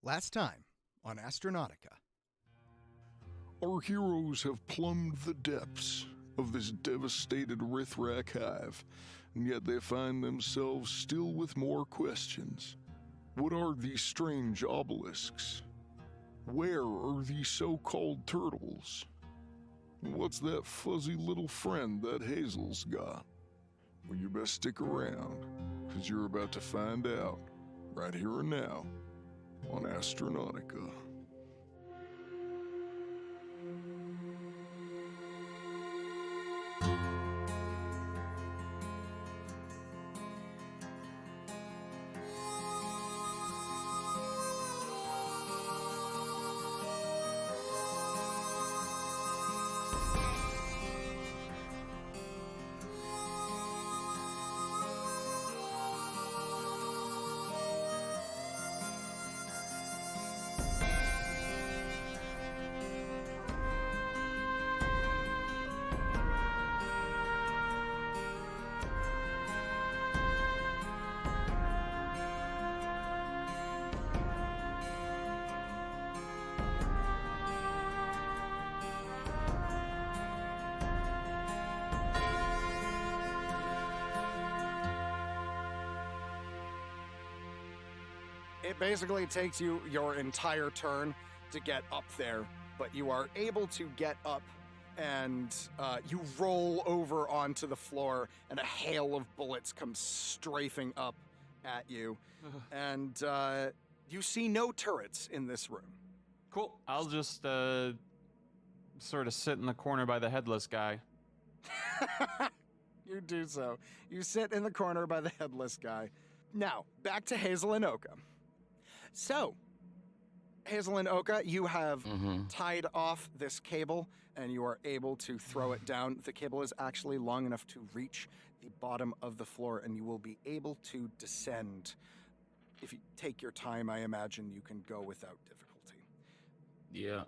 Last time on Astronautica. Our heroes have plumbed the depths of this devastated Rithrak hive, and yet they find themselves still with more questions. What are these strange obelisks? Where are these so-called turtles? What's that fuzzy little friend that Hazel's got? Well, you best stick around, because you're about to find out, right here and now, on Astronautica. It basically takes you your entire turn to get up there, but you are able to get up and you roll over onto the floor and a hail of bullets comes strafing up at you. And you see no turrets in this room. Cool. I'll just sort of sit in the corner by the headless guy. You do so. You sit in the corner by the headless guy. Now, back to Hazel and Oka. So, Hazel and Oka, you have tied off this cable, and you are able to throw it down. The cable is actually long enough to reach the bottom of the floor, and you will be able to descend. If you take your time, I imagine you can go without difficulty. Yeah.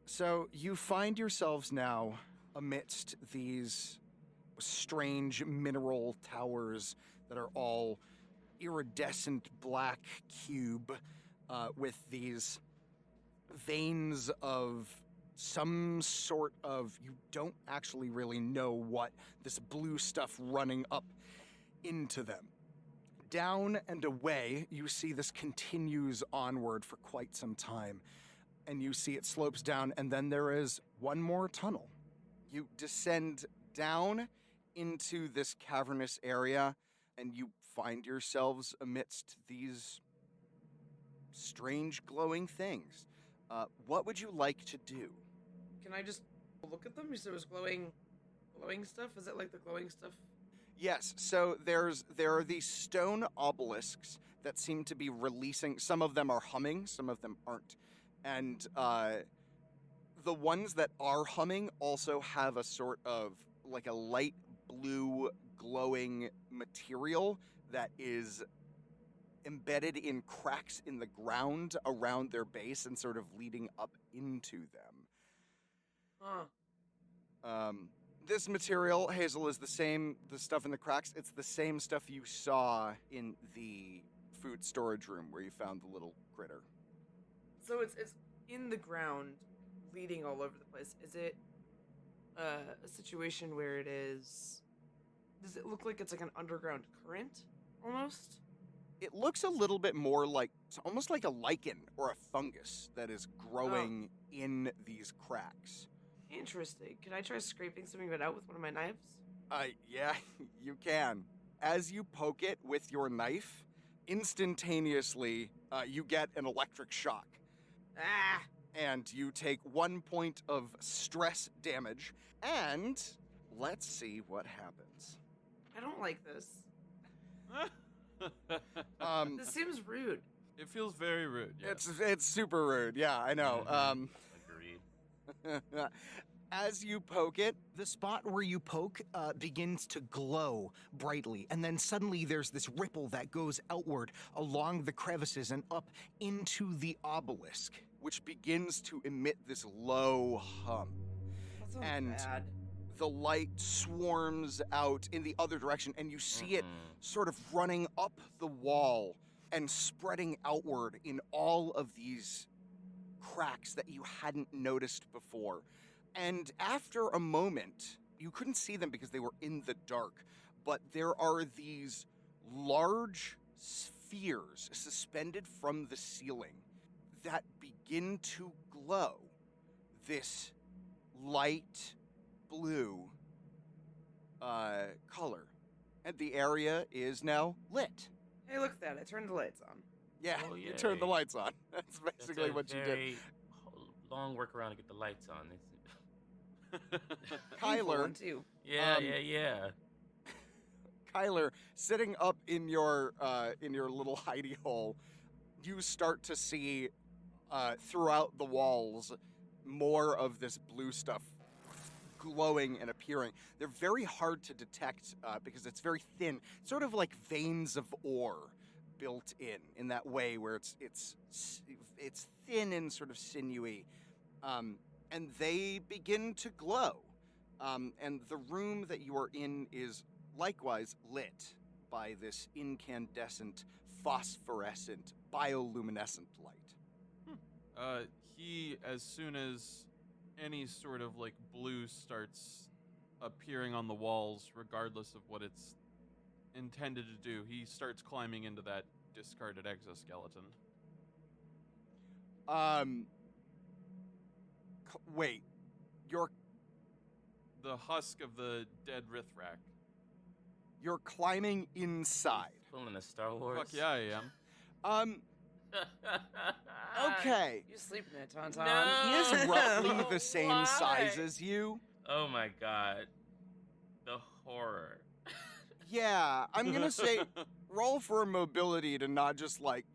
So, you find yourselves now amidst these strange mineral towers that are all iridescent black cube with these veins of some sort of, you don't actually really know what, this blue stuff running up into them. Down and away, you see this continues onward for quite some time, and you see it slopes down, and then there is one more tunnel. You descend down into this cavernous area, and you find yourselves amidst these strange glowing things. What would you like to do? Can I just look at them? You said it was glowing stuff? Is it like the glowing stuff? Yes, so there are these stone obelisks that seem to be releasing. Some of them are humming, some of them aren't. And the ones that are humming also have a sort of like a light blue glowing material that is embedded in cracks in the ground around their base and sort of leading up into them. Huh. This material, Hazel, is the stuff in the cracks, it's the same stuff you saw in the food storage room where you found the little critter. So it's in the ground, leading all over the place. Is it a situation where it is... Does it look like it's like an underground current, almost? It looks a little bit more like, it's almost like a lichen or a fungus that is growing in these cracks. Interesting. Can I try scraping some of it out with one of my knives? Yeah, you can. As you poke it with your knife, instantaneously, you get an electric shock. Ah! And you take 1 point of stress damage, and let's see what happens. I don't like this. This seems rude. It feels very rude. Yeah. It's super rude. Yeah, I know. Agreed. As you poke it, The spot where you poke begins to glow brightly, and then suddenly there's this ripple that goes outward along the crevices and up into the obelisk. which begins to emit this low hum. That sounds And bad. the light swarms out in the other direction, and you see it sort of running up the wall and spreading outward in all of these cracks that you hadn't noticed before. And after a moment, you couldn't see them because they were in the dark, but there are these large spheres suspended from the ceiling that begin to glow this light blue color. And the area is now lit. Hey, look at that! I turned the lights on. Yeah, Oh, you turned the yay. lights on. That's basically That's a what you did. very long workaround to get the lights on. Painful Kyler, one, too. Yeah, Um, yeah. Kyler, sitting up in your little hidey hole, you start to see throughout the walls more of this blue stuff glowing and appearing. They're very hard to detect because it's very thin, sort of like veins of ore built in that way where it's thin and sort of sinewy, and they begin to glow. And the room that you are in is likewise lit by this incandescent, phosphorescent, bioluminescent light. He, as soon as any sort of like blue starts appearing on the walls, regardless of what it's intended to do, he starts climbing into that discarded exoskeleton. Wait, you're The husk of the dead Rithrak. climbing inside. Pulling a Star Wars. Fuck yeah, I am. Okay. You sleep in it, Tauntaun. No. He is roughly the same Why? size as you. Oh my god. The horror. Yeah, I'm gonna say roll for mobility to not just like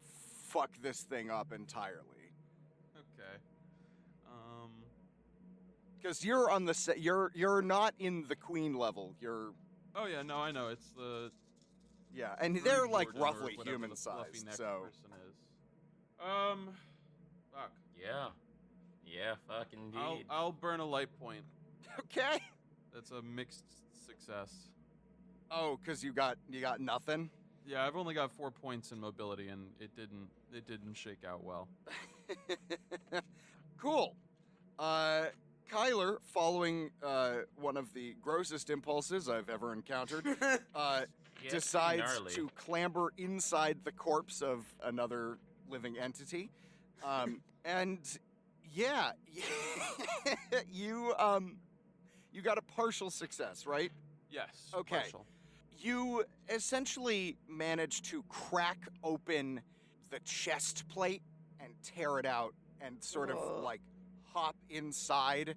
fuck this thing up entirely. Okay. Because you're on the you're not in the queen level. You're Oh yeah, no, I know. It's the yeah, and they're brood like warden or roughly whatever human the fluffy sized. necked So person is. Fuck. Yeah. Yeah, fuck indeed. I'll burn a light point. okay. That's a mixed success. Oh, because you got nothing. Yeah, I've only got 4 points in mobility, and it didn't shake out well. Cool. Kyler, following one of the grossest impulses I've ever encountered, Yeah, it's pretty decides gnarly. to clamber inside the corpse of another living entity. And yeah, you got a partial success, right? Yes. Okay. Partial. You essentially manage to crack open the chest plate and tear it out and sort of Ugh. like hop inside,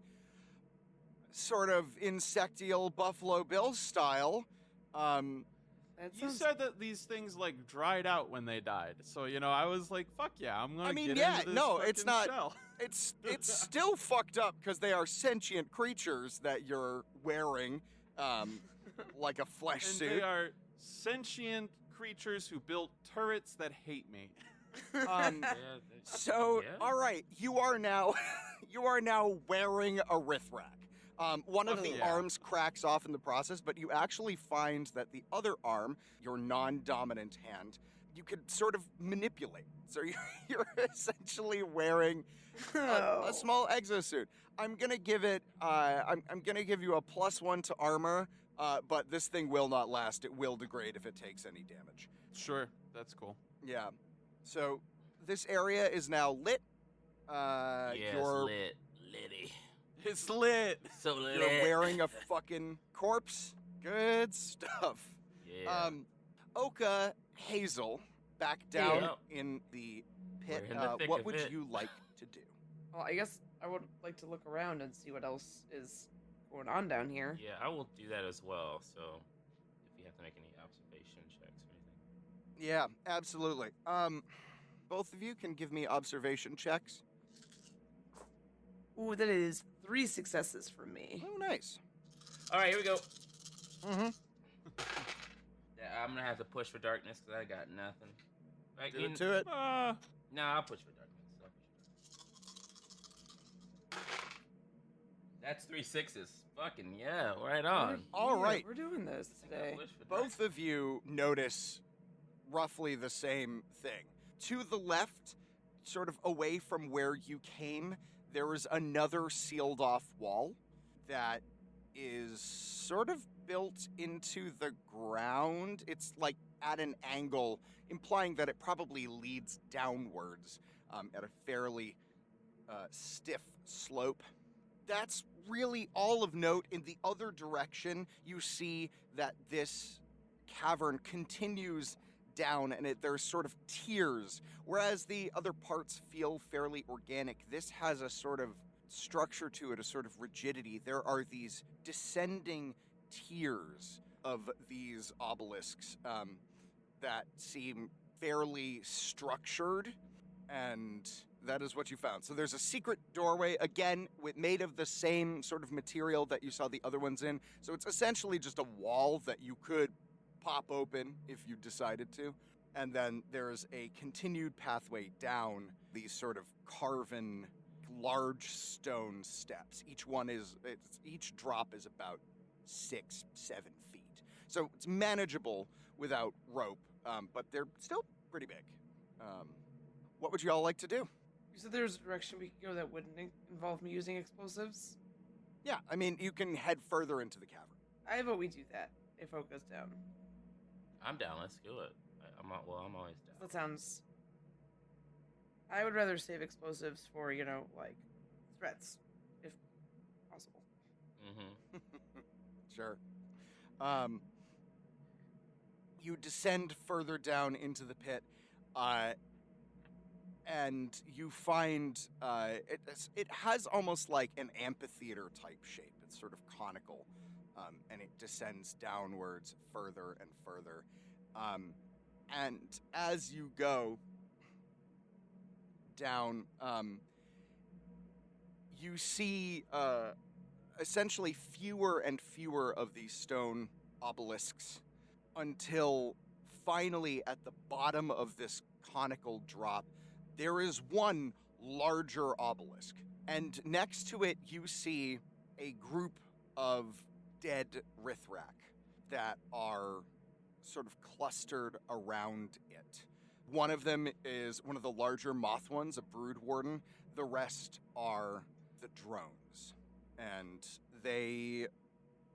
sort of insectial Buffalo Bill style. That You sounds- said that these things like dried out when they died, so I was like, "Fuck yeah, I'm gonna." I mean, get yeah, into this no, it's fucking not- shell. It's still fucked up because they are sentient creatures that you're wearing, like a flesh And suit. they are sentient creatures who built turrets that hate me. Um, Yeah, So, yeah. all right, you are now wearing a Rithrak. One of Fuck the yeah. arms cracks off in the process, but you actually find that the other arm, your non-dominant hand, you could sort of manipulate. So you're essentially wearing a small exosuit. I'm gonna give it. I'm gonna give you a +1 to armor, but this thing will not last. It will degrade if it takes any damage. Sure, that's cool. Yeah. So this area is now lit. Yeah, it's You're lit. Litty. It's lit. So lit. you're wearing a fucking corpse. Good stuff. Yeah. Oka Hazel, back down Yeah. in the pit. We're in the thick What of would it. you like to do? Well, I guess I would like to look around and see what else is going on down here. Yeah, I will do that as well. So, if you have to make any observation checks or anything. Yeah, absolutely. Both of you can give me observation checks. Ooh, that is 3 successes from me. Oh, nice. All right, here we go. Mm-hmm. Yeah, I'm gonna have to push for darkness because I got nothing. Right, Do it to it. Nah, I'll push for darkness. That's 3 6s. Fucking yeah, right on. All Yeah, right. we're doing this I think I today. pushed for Both of you notice roughly the same thing. To the left, sort of away from where you came, there is another sealed off wall that is sort of built into the ground. It's like at an angle, implying that it probably leads downwards at a fairly stiff slope. That's really all of note. In the other direction, you see that this cavern continues down, and there's sort of tiers. Whereas the other parts feel fairly organic, this has a sort of structure to it, a sort of rigidity. There are these descending tiers of these obelisks that seem fairly structured, and that is what you found. So there's a secret doorway, again, made of the same sort of material that you saw the other ones in. So it's essentially just a wall that you could pop open if you decided to. And then there's a continued pathway down these sort of carven large stone steps. Each drop is about 6-7 feet. So it's manageable without rope, but they're still pretty big. What would you all like to do? You said there's a direction we could go that wouldn't involve me using explosives? Yeah, I mean, you can head further into the cavern. I vote we do that if Oak goes down. I'm down. Let's do it. I'm always down. That sounds... I would rather save explosives for, like, threats, if possible. Mm-hmm. Sure. You descend further down into the pit, and you find it has almost like an amphitheater type shape. It's sort of conical, and it descends downwards further and further. And as you go down, you see essentially fewer and fewer of these stone obelisks until finally at the bottom of this conical drop, there is one larger obelisk. And next to it, you see a group of dead Rithrak that are sort of clustered around it. One of them is one of the larger moth ones, a brood warden. The rest are the drones. And they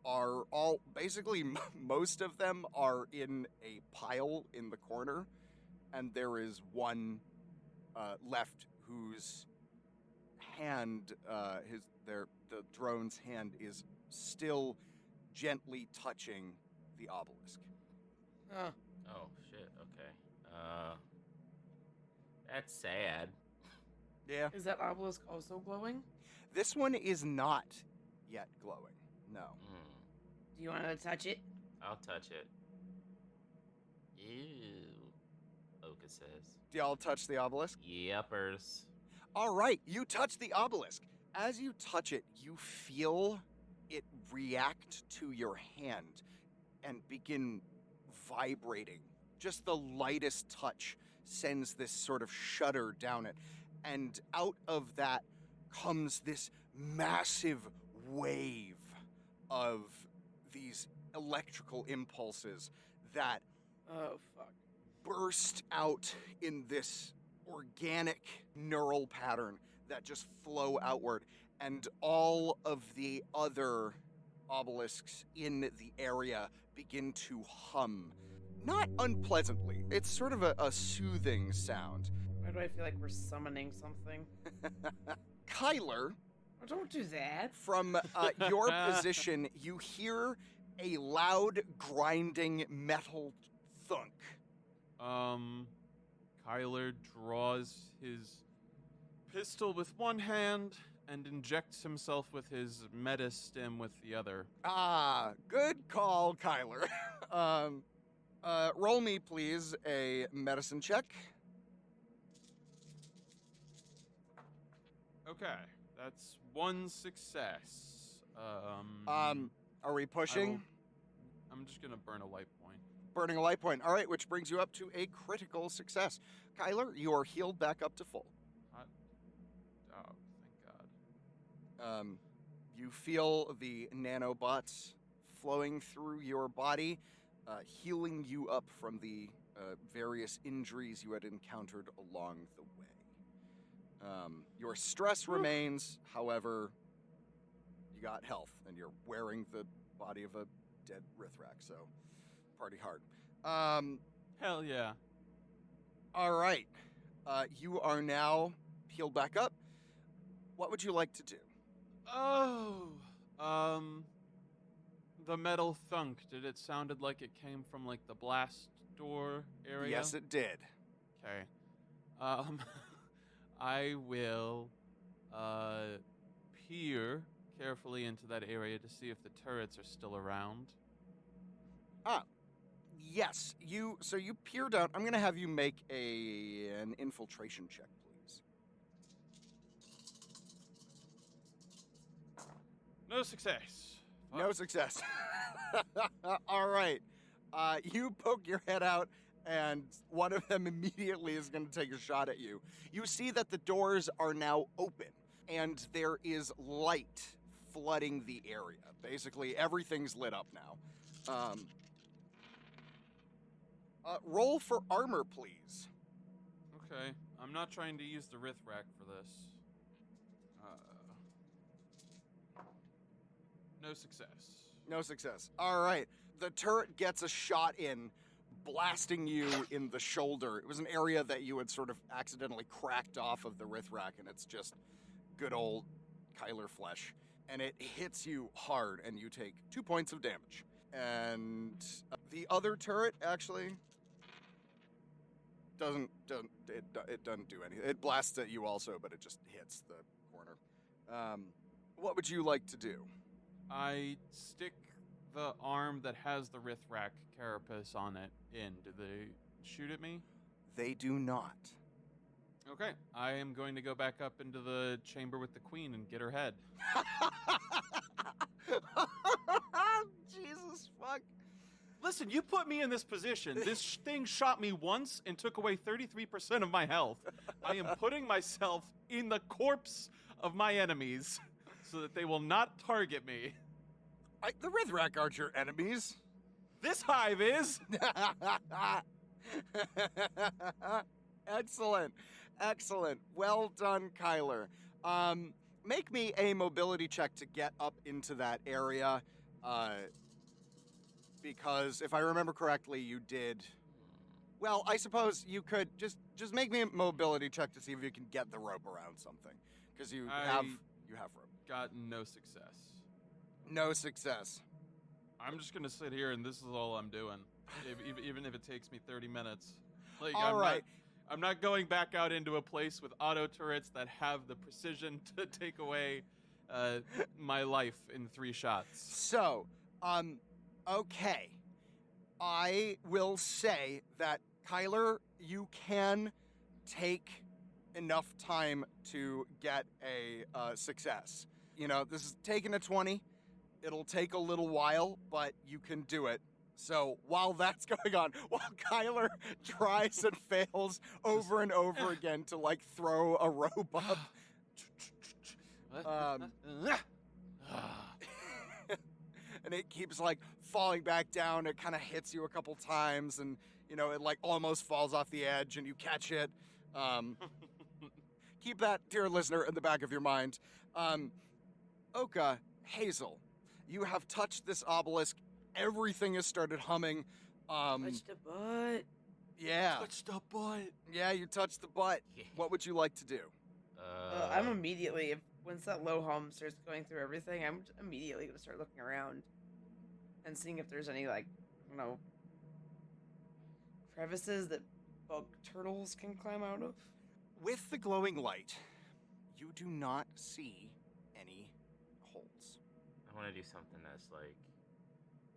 are all, basically most of them are in a pile in the corner. And there is one left whose hand, the drone's hand is still gently touching the obelisk. Oh, shit. Okay. That's sad. Yeah. Is that obelisk also glowing? This one is not yet glowing. No. Do you want to touch it? I'll touch it. Ew. Oka says. Do y'all touch the obelisk? Yuppers. All right, you touch the obelisk. As you touch it, you feel it react to your hand and begin vibrating. Just the lightest touch sends this sort of shudder down it. And out of that comes this massive wave of these electrical impulses that Oh, fuck. burst out in this organic neural pattern that just flow outward. And all of the other obelisks in the area begin to hum. Not unpleasantly. It's sort of a soothing sound. Why do I feel like we're summoning something? Kyler, Oh, don't do that. from your position, you hear a loud, grinding metal thunk. Kyler draws his pistol with one hand and injects himself with his meta stim with the other. Ah, good call, Kyler. Roll me, please, a medicine check. Okay, that's one success. Are we pushing? I'm just gonna burn a light point. Burning a light point. All right, which brings you up to a critical success. Kyler, you are healed back up to full. Oh, thank God. You feel the nanobots flowing through your body, healing you up from the various injuries you had encountered along the way. Your stress remains, however, you got health, and you're wearing the body of a dead Rithrak, so party hard. Hell yeah. All right. You are now healed back up. What would you like to do? Oh, the metal thunk. Did it sounded like it came from like the blast door area? Yes, it did. Okay. I will peer carefully into that area to see if the turrets are still around. Yes. You peer down. I'm gonna have you make an infiltration check, please. No success. No success. All right. You poke your head out, and one of them immediately is going to take a shot at you. You see that the doors are now open, and there is light flooding the area. Basically, everything's lit up now. Roll for armor, please. Okay. I'm not trying to use the Rithrak for this. No success. No success. All right. The turret gets a shot in, blasting you in the shoulder. It was an area that you had sort of accidentally cracked off of the Rithrak, and it's just good old Kyler flesh. And it hits you hard, and you take 2 points of damage. And the other turret actually doesn't do anything. It blasts at you also, but it just hits the corner. What would you like to do? I stick the arm that has the Rithrak carapace on it in. Do they shoot at me? They do not. Okay. I am going to go back up into the chamber with the queen and get her head. Jesus fuck. Listen, you put me in this position. This thing shot me once and took away 33% of my health. I am putting myself in the corpse of my enemies so that they will not target me. The Rithrak aren't your enemies. This hive is. Excellent. Excellent. Well done, Kyler. Make me a mobility check to get up into that area. Because if I remember correctly, you did. Well, I suppose you could just make me a mobility check to see if you can get the rope around something. Because you have rope. Got no success. No success. I'm just gonna sit here and this is all I'm doing, even if it takes me 30 minutes. Like, All right. I'm not going back out into a place with auto turrets that have the precision to take away my life in 3 shots. So, okay. I will say that, Kyler, you can take enough time to get a success. You know, this is taking a 20. It'll take a little while, but you can do it. So while that's going on, while Kyler tries and fails over and over again to, like, throw a rope up, and it keeps, like, falling back down. It kind of hits you a couple times, and, you know, it, like, almost falls off the edge, and you catch it. Keep that, dear listener, in the back of your mind. Oka, Hazel, you have touched this obelisk. Everything has started humming. Touched a butt. Yeah. Touched the butt. Yeah, you touched the butt. What would you like to do? I'm immediately, once that low hum starts going through everything, I'm immediately going to start looking around and seeing if there's any, like, I don't know, crevices that bug turtles can climb out of. With the glowing light, you do not see any holes. I want to do something that's like,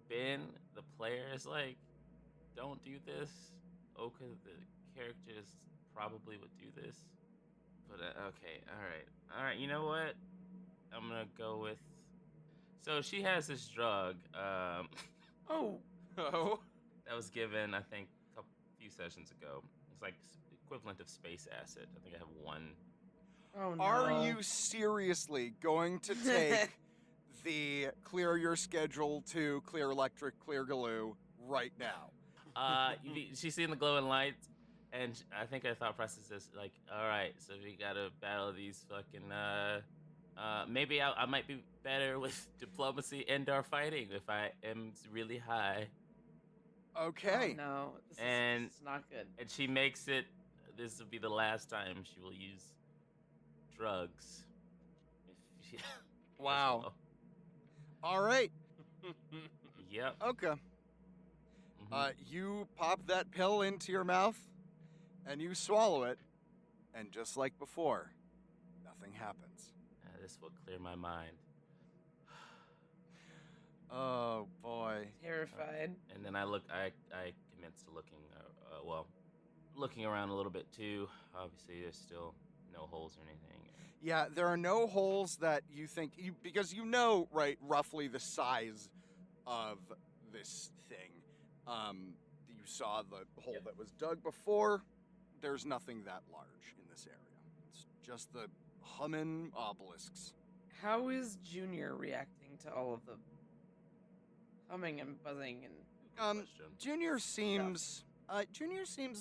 Ben, the player, is like, don't do this. Oka, the characters, probably would do this. But, okay, alright, you know what? I'm gonna go with... So, she has this drug, Oh. that was given, I think, a few sessions ago. It's like equivalent of space acid. I think I have one. Oh, no. Are you seriously going to take the clear your schedule to clear electric, clear glue right now? She's seeing the glowing lights, and I think her thought process is like, all right, so we gotta battle these fucking. Maybe I might be better with diplomacy and/or fighting if I am really high. Okay. Oh, no, this And- is not good. And she makes it. This will be the last time she will use drugs. If she, Wow. All right. Yep. Okay. Mhm. You pop that pill into your mouth, and you swallow it, and just like before, nothing happens. This will clear my mind. Oh boy. Terrified. And then I commence to looking, looking around a little bit too. Obviously, there's still no holes or anything. Yeah, there are no holes that you think because you know right roughly the size of this thing. You saw the hole Yep. that was dug before. There's nothing that large in this area. It's just the humming obelisks. How is Junior reacting to all of the humming and buzzing and Question. Junior seems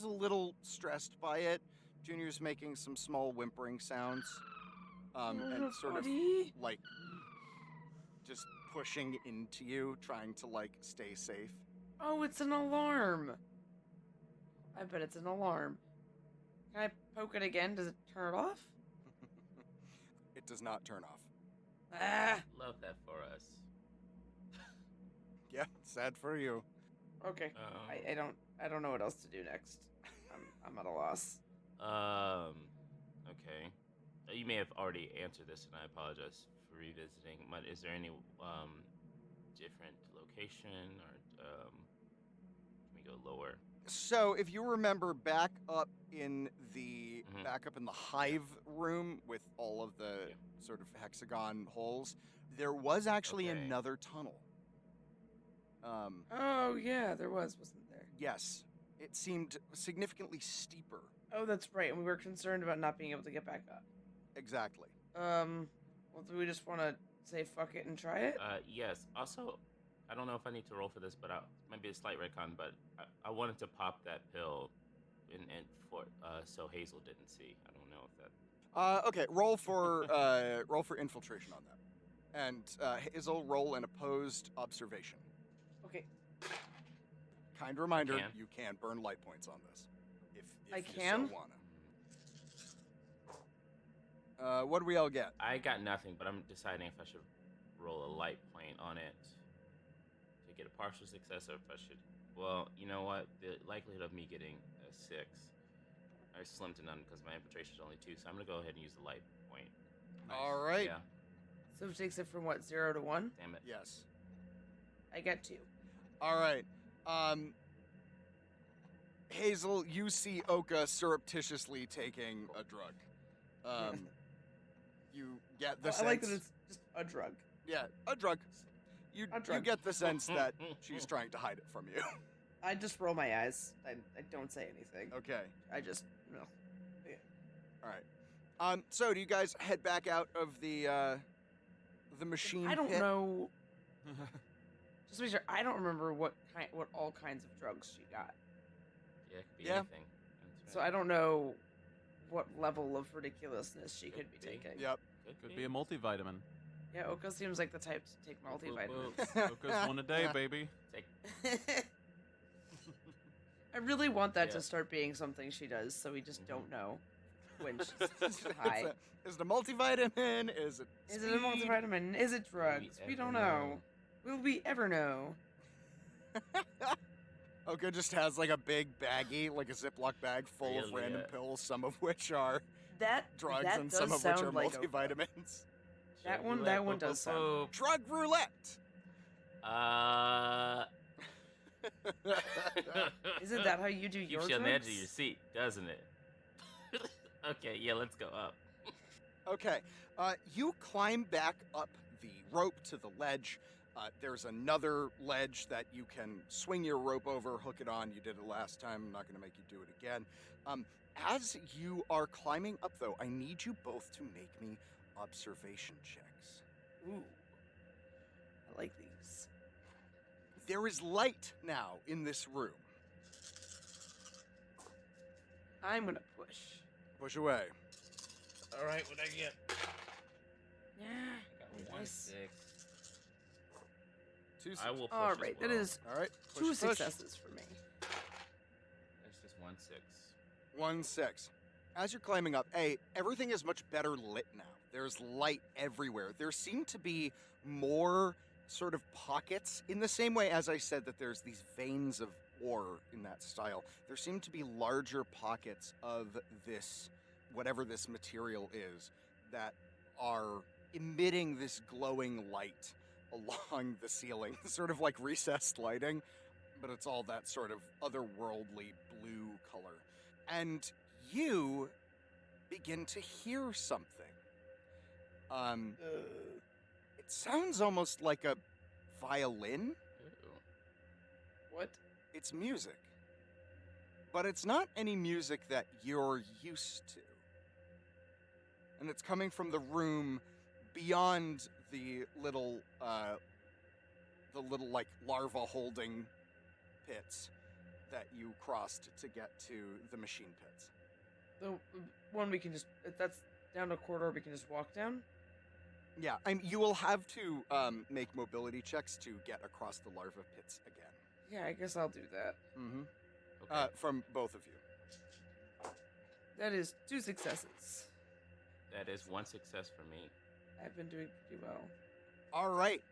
a little stressed by it. Junior's making some small whimpering sounds. And sort of buddy? like just pushing into you, trying to like stay safe. Oh, it's an alarm. I bet it's an alarm. Can I poke it again? Does it turn it off? It does not turn off. Ah. Love that for us. Yeah, sad for you. Okay. I don't know what else to do next. I'm at a loss. Okay. You may have already answered this, and I apologize for revisiting. But is there any different location, or can we go lower? So, if you remember back up in the Mhm. hive room with all of the sort of hexagon holes, there was actually Okay. another tunnel. Oh yeah, there wasn't there? Yes, it seemed significantly steeper. Oh, that's right. And we were concerned about not being able to get back up. Exactly. Well, do we just want to say fuck it and try it? Yes. Also, I don't know if I need to roll for this, but might be a slight retcon. But I wanted to pop that pill, so Hazel didn't see. I don't know if that. Okay, roll for infiltration on that, and Hazel, roll an opposed observation. Okay. Kind reminder: Can. you can burn light points on this, if I you can? so wanna. What do we all get? I got nothing, but I'm deciding if I should roll a light point on it to get a partial success, or if I should. Well, you know what? The likelihood of me getting a 6 are slim to none because my infiltration is only 2. So I'm gonna go ahead and use the light point. All right. Yeah. So it takes it from what, 0 to 1? Damn it. Yes. I get 2. All right. Hazel, you see Oka surreptitiously taking a drug. You get the I sense. like that it's just a drug. Yeah, a drug. You drug. get the sense that she's trying to hide it from you. I just roll my eyes. I don't say anything. Okay. I just no. All right. So do you guys head back out of the machine I don't pit? know. Just to be sure, I don't remember what all kinds of drugs she got. Yeah, it could be Yeah. anything. That's So right. I don't know what level of ridiculousess she could be Could be. taking. Yep. Could be a multivitamin. Yeah, Oka seems like the type to take multivitamins. Oka's one a day, baby. Take I really want that Yeah. to start being something she does, so we just don't know when she's Is high. it a multivitamin? Is it? Is it a speed? multivitamin? Is it drugs? We ever don't know? know. Will we ever know? Oka just has like a big baggie, like a Ziploc bag full of Really, random yeah. pills, some of which are That drugs that and does some of which are sound like Oka. multivitamins. That one does sound. Drug roulette. Isn't that how you do your Keeps you on the edge of drugs? your seat, doesn't it? Okay, yeah, let's go up. Okay, you climb back up the rope to the ledge. There's another ledge that you can swing your rope over, hook it on. You did it last time. I'm not going to make you do it again. As you are climbing up, though, I need you both to make me observation checks. Ooh, I like these. There is light now in this room. I'm gonna push. Push away. All right, what I get? Yeah. I got one Nice. 6. Two I will push. All as right, well. that is All right. 2 push. successes for me. That's just 1 6. 1 6. As you're climbing up, everything is much better lit now. There's light everywhere. There seem to be more sort of pockets in the same way as I said that there's these veins of ore in that style. There seem to be larger pockets of this, whatever this material is, that are emitting this glowing light along the ceiling, sort of like recessed lighting, but it's all that sort of otherworldly blue color. And you begin to hear something. It sounds almost like a violin. Ooh. What? It's music. But it's not any music that you're used to. And it's coming from the room beyond the little like larva holding pits that you crossed to get to the machine pits. The one we can just, if that's down a corridor, we can just walk down? Yeah, you will have to make mobility checks to get across the larva pits again. Yeah, I guess I'll do that. Mm-hmm. Okay. From both of you. That is 2 successes. That is 1 success for me. I've been doing pretty well. All right.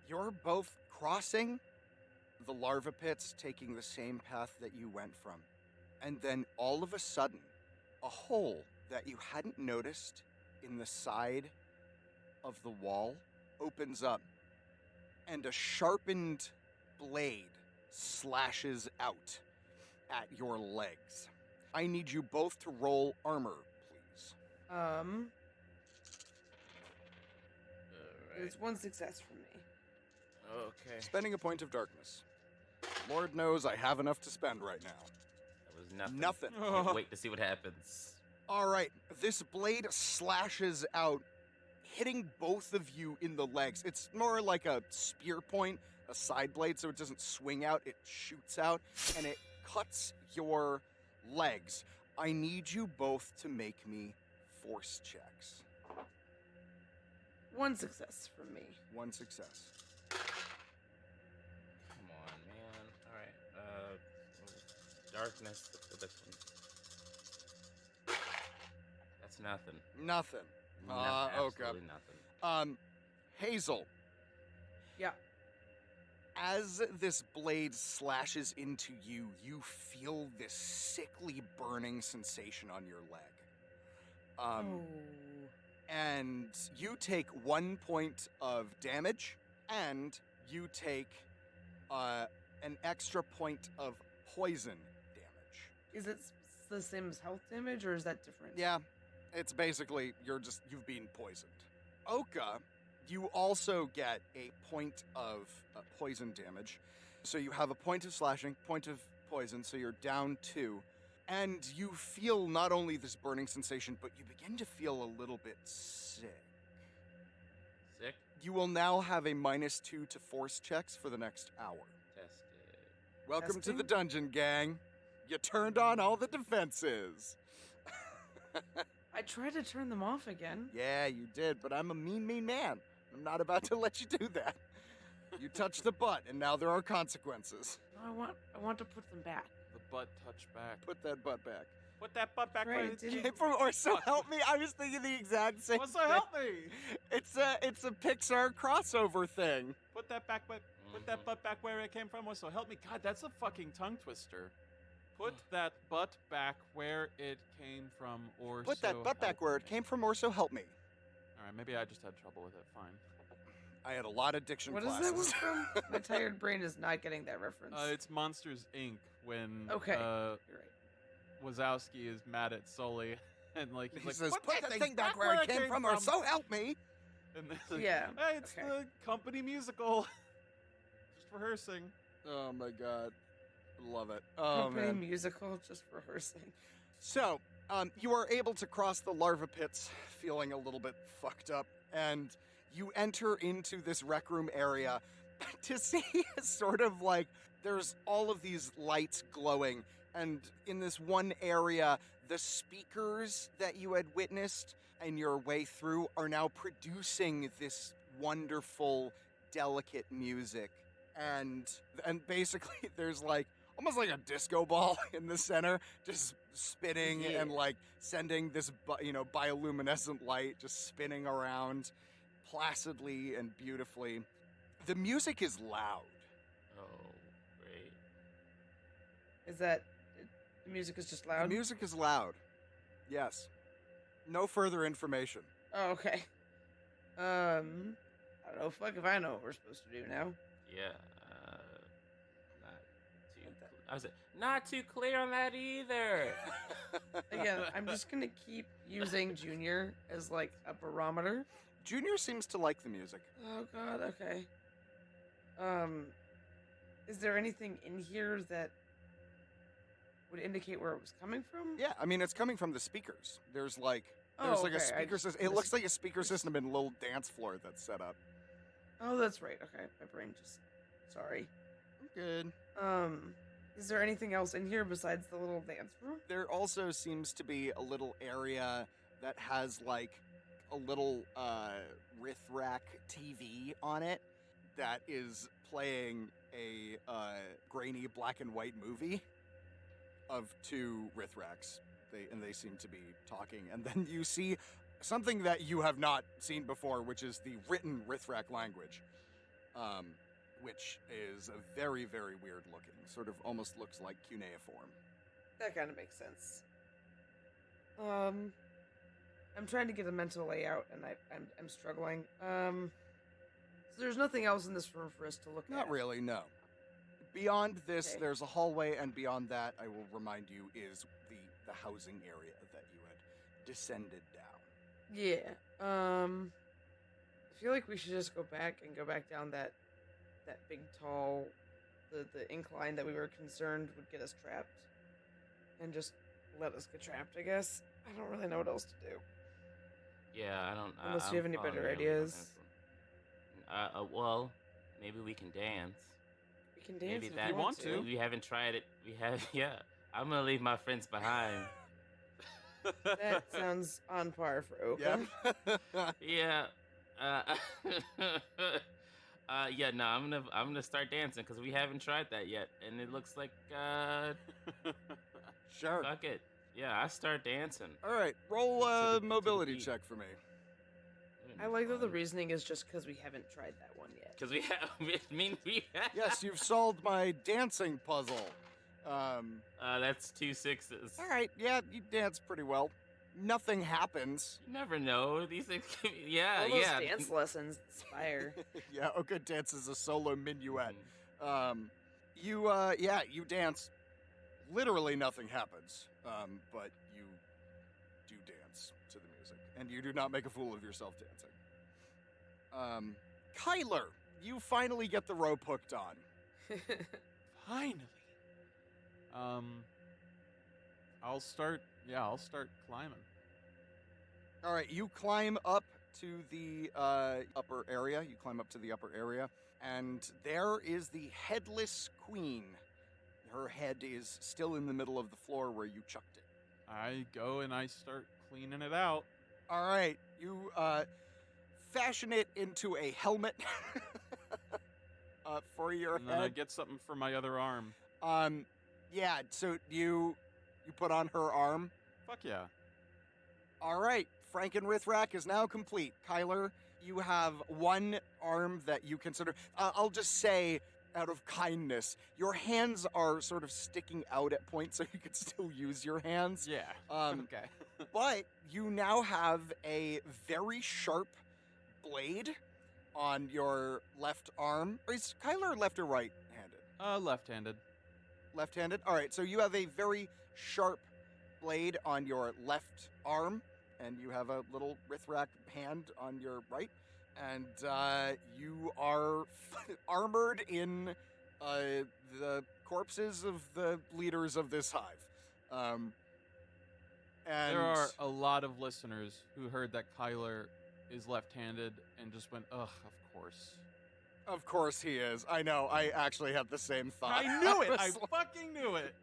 You're both crossing the larva pits, taking the same path that you went from. And then all of a sudden, a hole that you hadn't noticed in the side of the wall opens up, and a sharpened blade slashes out at your legs. I need you both to roll armor, please. Alright. It's 1 success for me. Okay. Spending a point of darkness. Lord knows I have enough to spend right now. That was nothing. Nothing. Can't wait to see what happens. All right, this blade slashes out, hitting both of you in the legs. It's more like a spear point, a side blade, so it doesn't swing out, it shoots out, and it cuts your legs. I need you both to make me force checks. 1 success for me. 1 success. Come on, man. Alright. Darkness for this one. That's nothing. Nothing. Okay. Absolutely nothing. Hazel, Yeah. as this blade slashes into you, you feel this sickly burning sensation on your leg. Oh. And you take 1 point of damage, and you take an extra point of poison damage. Is it the same as health damage, or is that different? Yeah, it's basically you've been poisoned. Oka, you also get a point of poison damage. So you have a point of slashing, point of poison, so you're down 2. And you feel not only this burning sensation, but you begin to feel a little bit sick. Sick? You will now have a -2 to force checks for the next hour. Tested. Welcome to the Testing? dungeon, gang. You turned on all the defenses. I tried to turn them off again. Yeah, you did, but I'm a mean man. I'm not about to let you do that. You touched the butt, and now there are consequences. No, I want to put them back. The butt touch back. Put that butt back. Put that butt back Right, where it didn't- came From or so help me. I was thinking the exact same. Well, so thing. help me! It's a Pixar crossover thing. Put that back, put that butt back where it came from. Well, so help me. God, that's a fucking tongue twister. Put that butt back where it came from, or Put so that butt back help where it me. came from, or so help me. All right, maybe I just had trouble with it. Fine. I had a lot of diction What is classes. that one from? My tired brain is not getting that reference. It's Monsters Inc. When Okay. You're right. Wazowski is mad at Sully, and like he's He like, says, "Put "Put that thing back where it came from, or so help me." And then, like, Yeah, hey, it's okay. the company musical. Just rehearsing. Oh my god, love it. Oh Company man. musical, just rehearsing. So, you are able to cross the larva pits feeling a little bit fucked up, and you enter into this rec room area to see sort of like there's all of these lights glowing, And in this one area, the speakers that you had witnessed in your way through are now producing this wonderful, delicate music. And basically there's like almost like a disco ball in the center, just spinning and like sending this bioluminescent light just spinning around placidly and beautifully. The music is loud. Oh, great. Is that the music is just loud? The music is loud. Yes. No further information. Oh, okay. I don't know. Fuck if I know what we're supposed to do now. Yeah. I was not too clear on that either. Again, I'm just gonna keep using Junior as like a barometer. Junior seems to like the music. Oh God. Okay. Is there anything in here that would indicate where it was coming from? Yeah, I mean it's coming from the speakers. There's like a okay. speaker system. It looks like a speaker system in a little dance floor that's set up. Oh, that's right. Okay, my brain just. Sorry. Good. Is there anything else in here besides the little dance room? There also seems to be a little area that has like a little Rithrak TV on it that is playing a grainy black and white movie of two Rithrax. They seem to be talking, and then you see something that you have not seen before, which is the written Rithrak language, which is very, very weird looking. Sort of almost looks like cuneiform. That kind of makes sense. I'm trying to get a mental layout, and I'm struggling. So there's nothing else in this room for us to look at. Not really, no. Beyond this, Okay. there's a hallway, and beyond that, I will remind you, is the housing area that you had descended down. Yeah. I feel like we should just go back down that big tall the incline that we were concerned would get us trapped, and just let us get trapped. I guess I don't really know what else to do. Yeah, I don't. Unless you have any better following you on ideas. this one. Well, maybe we can dance. We can dance Maybe if that you want to. We haven't tried it. We have. Yeah, I'm gonna leave my friends behind. That sounds on par for Oka. Yep. Yeah. Yeah. No, I'm gonna start dancing because we haven't tried that yet, and it looks like Sure. fuck it. Yeah, I start dancing. All right, roll To a the mobility beat. check for me. I like that the reasoning is just because we haven't tried that one yet. Because we have. I mean, we have. Yes, you've solved my dancing puzzle. That's 2 6s. All right, yeah, you dance pretty well. Nothing happens. You never know. These things. Yeah, All those yeah. dance lessons inspire. Yeah, Oka dances a solo minuet. You dance. Literally nothing happens, but you do dance to the music, and you do not make a fool of yourself dancing. Kyler, you finally get the rope hooked on. Finally. I'll start climbing. All right, you climb up to the upper area. You climb up to the upper area, and there is the headless queen. Her head is still in the middle of the floor where you chucked it. I go and I start cleaning it out. All right, you fashion it into a helmet for your And then I head. get something for my other arm. Yeah. So you put on her arm. Fuck yeah. All right, Frankenrithrak is now complete. Kyler, you have one arm that you consider. I'll just say, out of kindness, your hands are sort of sticking out at points, so you could still use your hands. Yeah. Okay. But you now have a very sharp blade on your left arm. Or is Kyler left or right-handed? Left-handed. Left-handed? All right, so you have a very sharp blade on your left arm, and you have a little Rithrak hand on your right, and you are armored in the corpses of the leaders of this hive. And There are a lot of listeners who heard that Kyler is left-handed and just went, ugh, of course. Of course he is. I know. I actually had the same thought. I knew it. I was fucking knew it.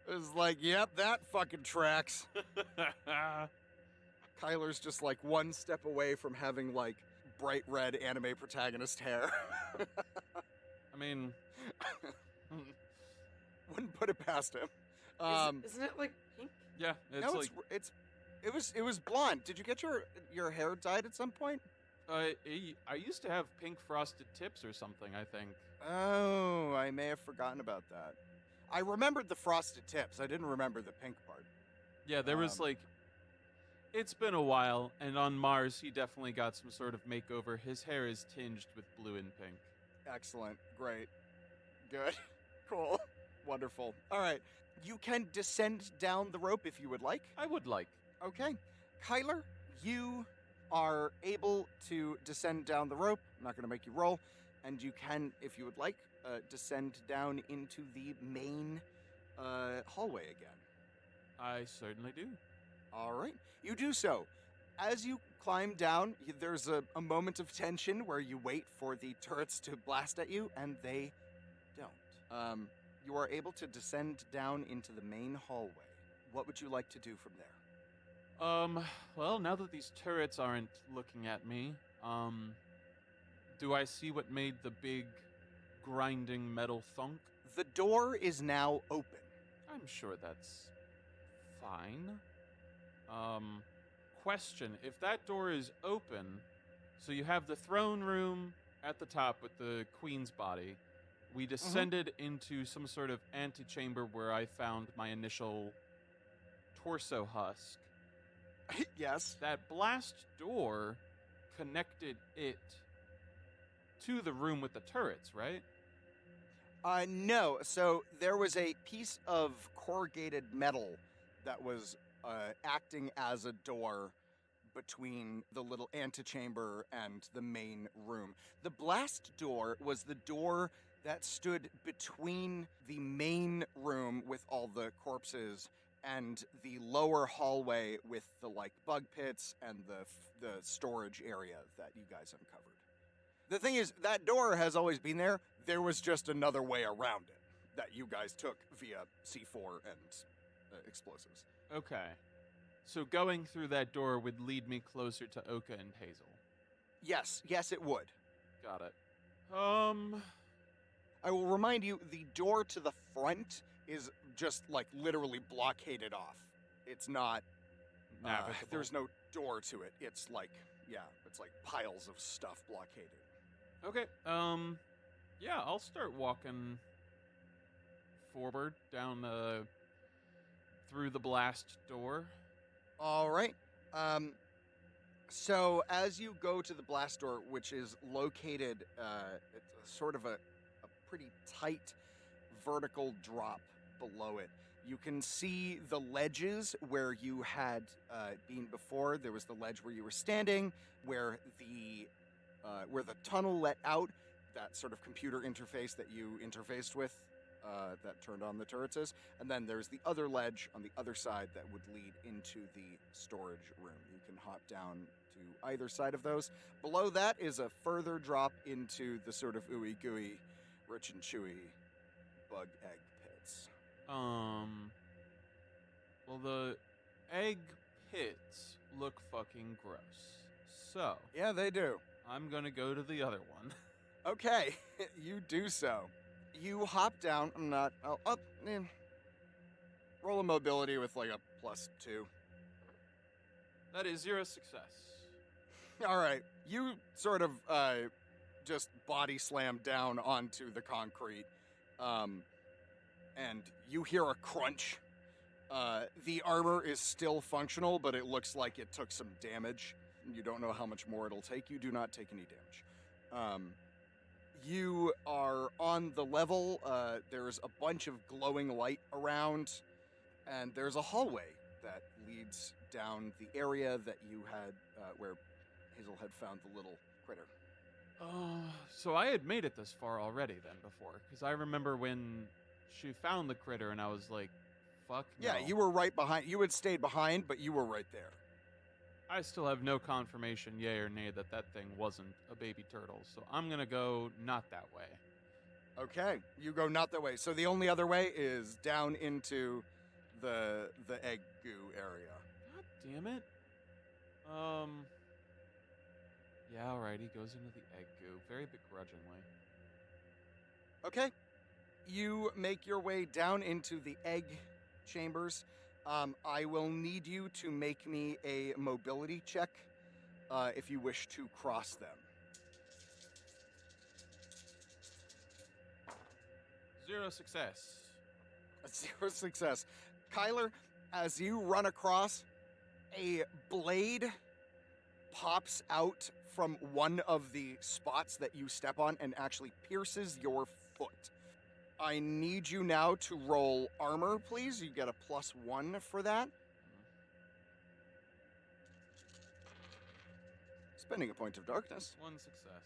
It was like, yep, that fucking tracks. Kyler's just like one step away from having like bright red anime protagonist hair. I mean, Wouldn't put it past him. Isn't it like pink? yeah, it's No, like it was blonde. Did you get your hair dyed at some point? I used to have pink frosted tips or something, I think. Oh, I may have forgotten about that. I remembered the frosted tips. I didn't remember the pink part. Yeah, there was like, it's been a while, and on Mars he definitely got some sort of makeover. His hair is tinged with blue and pink. Excellent. Great. Good. Cool. Wonderful. All right. You can descend down the rope if you would like. I would like. Okay. Kyler, you are able to descend down the rope. I'm not going to make you roll. And you can, if you would like, descend down into the main hallway again. I certainly do. All right. You do so. As you climb down, there's a moment of tension where you wait for the turrets to blast at you, and they don't. You are able to descend down into the main hallway. What would you like to do from there? Well, now that these turrets aren't looking at me, do I see what made the big grinding metal thunk? The door is now open. I'm sure that's fine. Question, if that door is open, so you have the throne room at the top with the queen's body, we descended into some sort of antechamber where I found my initial torso husk. Yes. That blast door connected it to the room with the turrets, right? No. So there was a piece of corrugated metal that was acting as a door between the little antechamber and the main room. The blast door was the door that stood between the main room with all the corpses and the lower hallway with the like bug pits and the storage area that you guys uncovered. The thing is, that door has always been there. There was just another way around it that you guys took via C4 and explosives. Okay. So going through that door would lead me closer to Oka and Hazel. Yes, it would. Got it. I will remind you, the door to the front is just like literally blockaded off. It's not. Navigable. There's no door to it. It's like, it's like piles of stuff blockaded. Okay. Yeah, I'll start walking forward down through the blast door. All right. So as you go to the blast door, which is located, it's sort of a pretty tight vertical drop below it. You can see the ledges where you had been before. There was the ledge where you were standing, where the tunnel let out. That sort of computer interface that you interfaced with, that turned on the turrets is. And then there's the other ledge on the other side that would lead into the storage room. You can hop down to either side of those. Below that is a further drop into the sort of ooey gooey, rich and chewy bug egg pits. Well, the egg pits look fucking gross. So, Yeah, they do. I'm gonna go to the other one. Okay, you do so. You hop down. Roll a mobility with like a +2. That is 0 success. All right, you sort of just body slam down onto the concrete, and you hear a crunch. The armor is still functional, but it looks like it took some damage. You don't know how much more it'll take. You do not take any damage. You are on the level. There's a bunch of glowing light around, and there's a hallway that leads down the area that you had, where Hazel had found the little critter. So I had made it this far already then before, because I remember when she found the critter and I was like, fuck no. Yeah, you were right behind. You had stayed behind, but you were right there. I still have no confirmation, yay or nay, that that thing wasn't a baby turtle, so I'm gonna go not that way. Okay, you go not that way. So the only other way is down into the egg goo area. God damn it. Yeah, alright, he goes into the egg goo, very begrudgingly. Okay. You make your way down into the egg chambers. I will need you to make me a mobility check if you wish to cross them. 0 success. 0 success. Kyler, as you run across, a blade pops out from one of the spots that you step on and actually pierces your foot. I need you now to roll armor, please. You get a +1 for that. Spending a point of darkness. 1 success.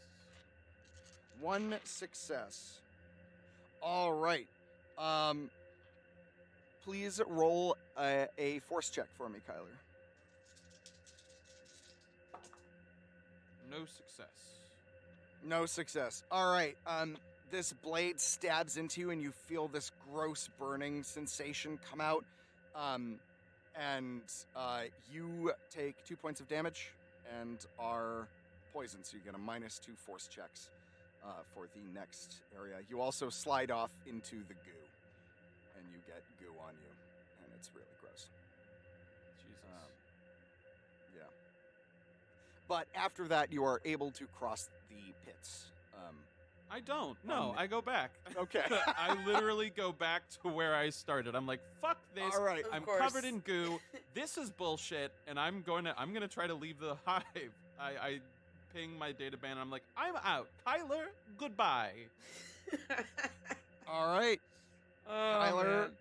1 success. All right. Please roll a force check for me, Kyler. No success. No success. All right. This blade stabs into you, and you feel this gross burning sensation come out. You take 2 points of damage and are poisoned, so you get a -2 force checks for the next area. You also slide off into the goo, and you get goo on you, and it's really gross. Jesus. Yeah. But after that, you are able to cross the pits. I don't. No, Um, I go back. Okay. I literally go back to where I started. I'm like, fuck this. All right. Of I'm course. covered in goo. This is bullshit, and I'm gonna try to leave the hive. I ping my data ban. And I'm like, I'm out. Kyler, goodbye. All right. Oh, Tyler, man.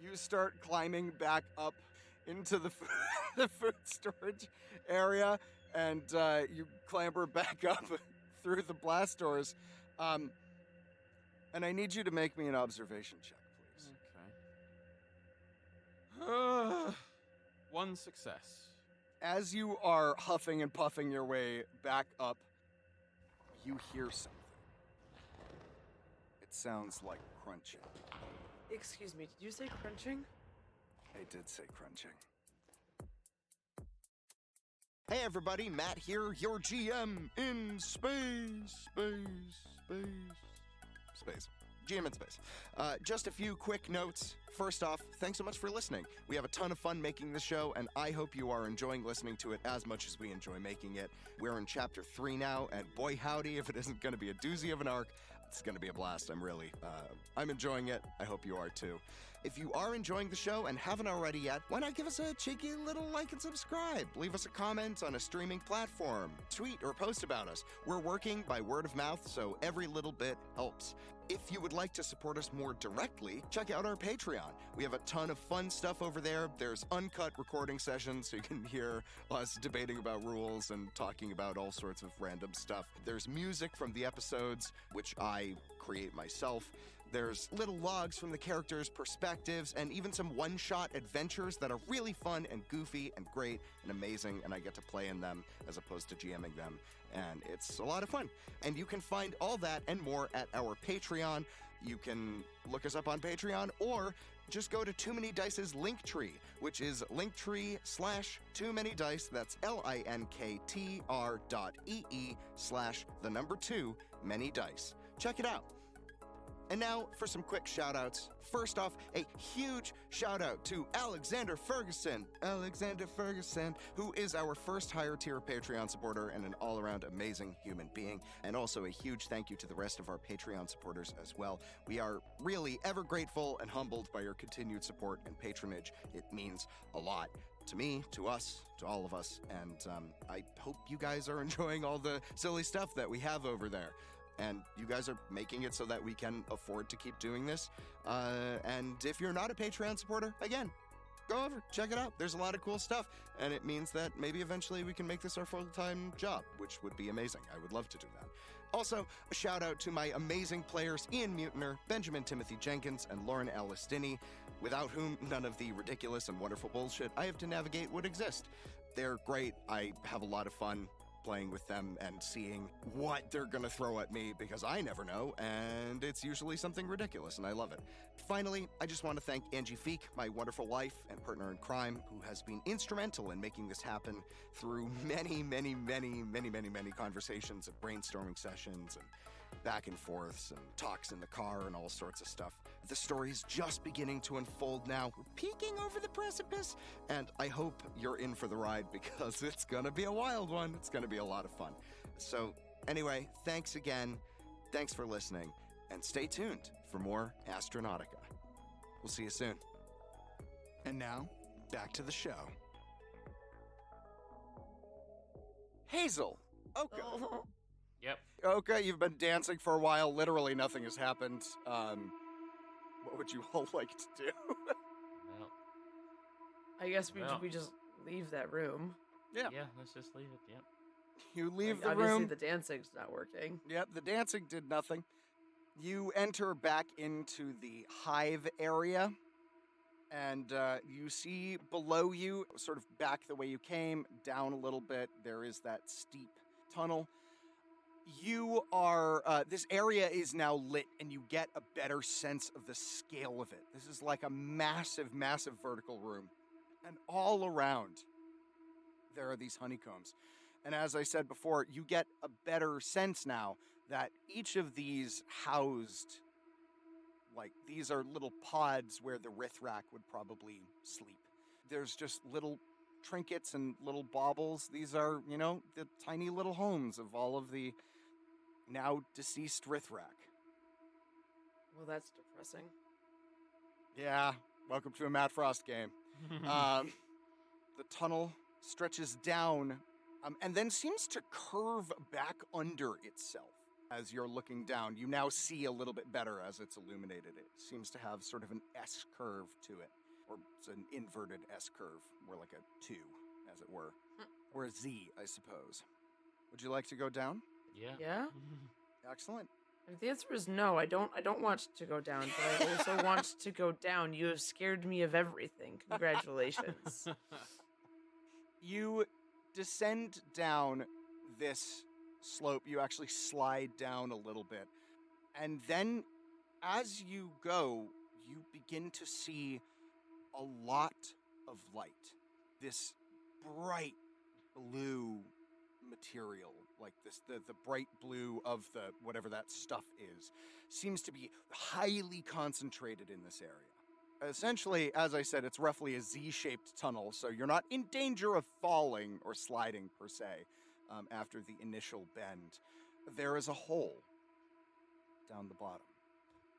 you start climbing back up into the the food storage area, and you clamber back up through the blast doors. And I need you to make me an observation check, please. Okay. 1 success. As you are huffing and puffing your way back up, you hear something. It sounds like crunching. Excuse me, did you say crunching? I did say crunching. Hey everybody, Matt here, your GM in space. GM in space. Just a few quick notes. First off, thanks so much for listening. We have a ton of fun making this show, and I hope you are enjoying listening to it as much as we enjoy making it. We're in chapter 3 now, and boy howdy, if it isn't going to be a doozy of an arc, it's going to be a blast. I'm enjoying it. I hope you are too. If you are enjoying the show and haven't already yet, why not give us a cheeky little like and subscribe? Leave us a comment on a streaming platform. Tweet or post about us. We're working by word of mouth, so every little bit helps. If you would like to support us more directly, check out our Patreon. We have a ton of fun stuff over there. There's uncut recording sessions, so you can hear us debating about rules and talking about all sorts of random stuff. There's music from the episodes, which I create myself. There's little logs from the characters' perspectives, and even some one-shot adventures that are really fun and goofy and great and amazing, and I get to play in them as opposed to GMing them, and it's a lot of fun. And you can find all that and more at our Patreon. You can look us up on Patreon, or just go to Too Many Dice's Linktree, which is linktree/TooManyDice. That's linktr.ee/2many dice. Check it out. And now for some quick shout-outs. First off, a huge shout-out to Alexander Ferguson, who is our first higher-tier Patreon supporter and an all-around amazing human being. And also a huge thank you to the rest of our Patreon supporters as well. We are really ever grateful and humbled by your continued support and patronage. It means a lot to me, to us, to all of us. And I hope you guys are enjoying all the silly stuff that we have over there. And you guys are making it so that we can afford to keep doing this. And if you're not a Patreon supporter, again, go over, check it out. There's a lot of cool stuff. And it means that maybe eventually we can make this our full-time job, which would be amazing. I would love to do that. Also, a shout out to my amazing players, Ian Mutiner, Benjamin Timothy Jenkins, and Lauren Ellis Dinney, without whom none of the ridiculous and wonderful bullshit I have to navigate would exist. They're great. I have a lot of fun playing with them and seeing what they're gonna throw at me, because I never know, and it's usually something ridiculous, and I love it. Finally, I just want to thank Angie Feek, my wonderful wife and partner in crime, who has been instrumental in making this happen through many conversations and brainstorming sessions and back and forths and talks in the car and all sorts of stuff. The story's just beginning to unfold now. We're peeking over the precipice, and I hope you're in for the ride, because it's gonna be a wild one. It's gonna be a lot of fun. So anyway, thanks again. Thanks for listening, and stay tuned for more Astronautica. We'll see you soon. And now, back to the show. Hazel! Oka! Oh. Yep. Oka, you've been dancing for a while. Literally nothing has happened. What would you all like to do? Well, I guess we Well. we just leave that room. Yeah. yeah, let's just leave it. Yep. You leave Like, the obviously room. the dancing's not working. Yep, the dancing did nothing. You enter back into the hive area, and you see below you, sort of back the way you came, down a little bit, there is that steep tunnel. You are, this area is now lit, and you get a better sense of the scale of it. This is like a massive vertical room. And all around, there are these honeycombs. And as I said before, you get a better sense now that each of these housed, like, these are little pods where the Rithrak would probably sleep. There's just little trinkets and little baubles. These are, the tiny little homes of all of the now deceased Rithrak. Well, that's depressing. Yeah, welcome to a Matt Frost game. The tunnel stretches down and then seems to curve back under itself. As you're looking down, you now see a little bit better as it's illuminated. It seems to have sort of an S curve to it, or it's an inverted S curve, more like a 2, as it were, or a Z, I suppose. Would you like to go down? Yeah. Yeah? Excellent. If the answer is no, I don't want to go down, but I also want to go down. You have scared me of everything. Congratulations. You descend down this slope. You actually slide down a little bit. And then as you go, you begin to see a lot of light. This bright blue material, like this, the bright blue of the whatever that stuff is, seems to be highly concentrated in this area. Essentially, as I said, it's roughly a Z-shaped tunnel, so you're not in danger of falling or sliding per se after the initial bend. There is a hole down the bottom.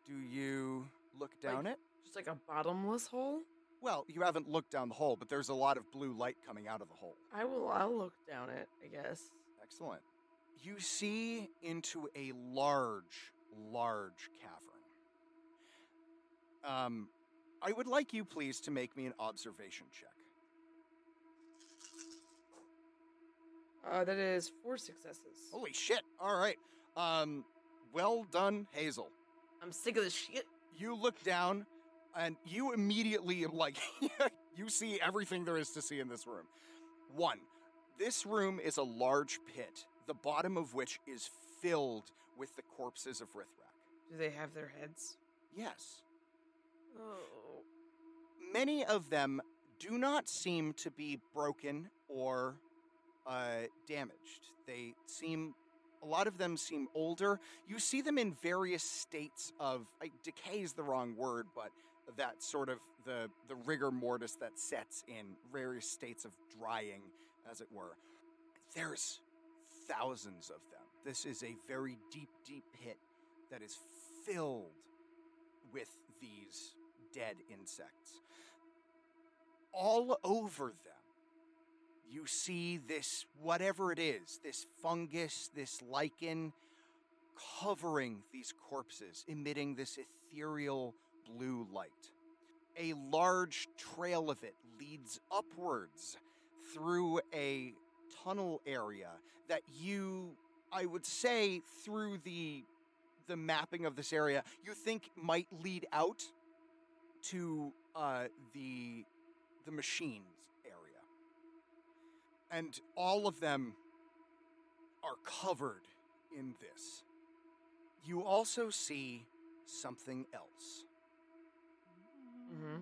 Do you look down Like- it? Just like a bottomless hole? Well, you haven't looked down the hole, but there's a lot of blue light coming out of the hole. I'll look down it, I guess. Excellent. You see into a large cavern. I would like you, please, to make me an observation check. That is 4 successes. Holy shit! All right. Well done, Hazel. I'm sick of this shit. You look down, and you immediately, you see everything there is to see in this room. 1, this room is a large pit, the bottom of which is filled with the corpses of Rithrak. Do they have their heads? Yes. Oh. Many of them do not seem to be broken or damaged. A lot of them seem older. You see them in various states of, decay is the wrong word, but that sort of the rigor mortis that sets in, various states of drying, as it were. There's thousands of them. This is a very deep pit that is filled with these dead insects. All over them, you see this, whatever it is, this fungus, this lichen, covering these corpses, emitting this ethereal blue light. A large trail of it leads upwards through a tunnel area that I would say, through the mapping of this area, you think might lead out to the machines area. And all of them are covered in this. You also see something else. Mm-hmm.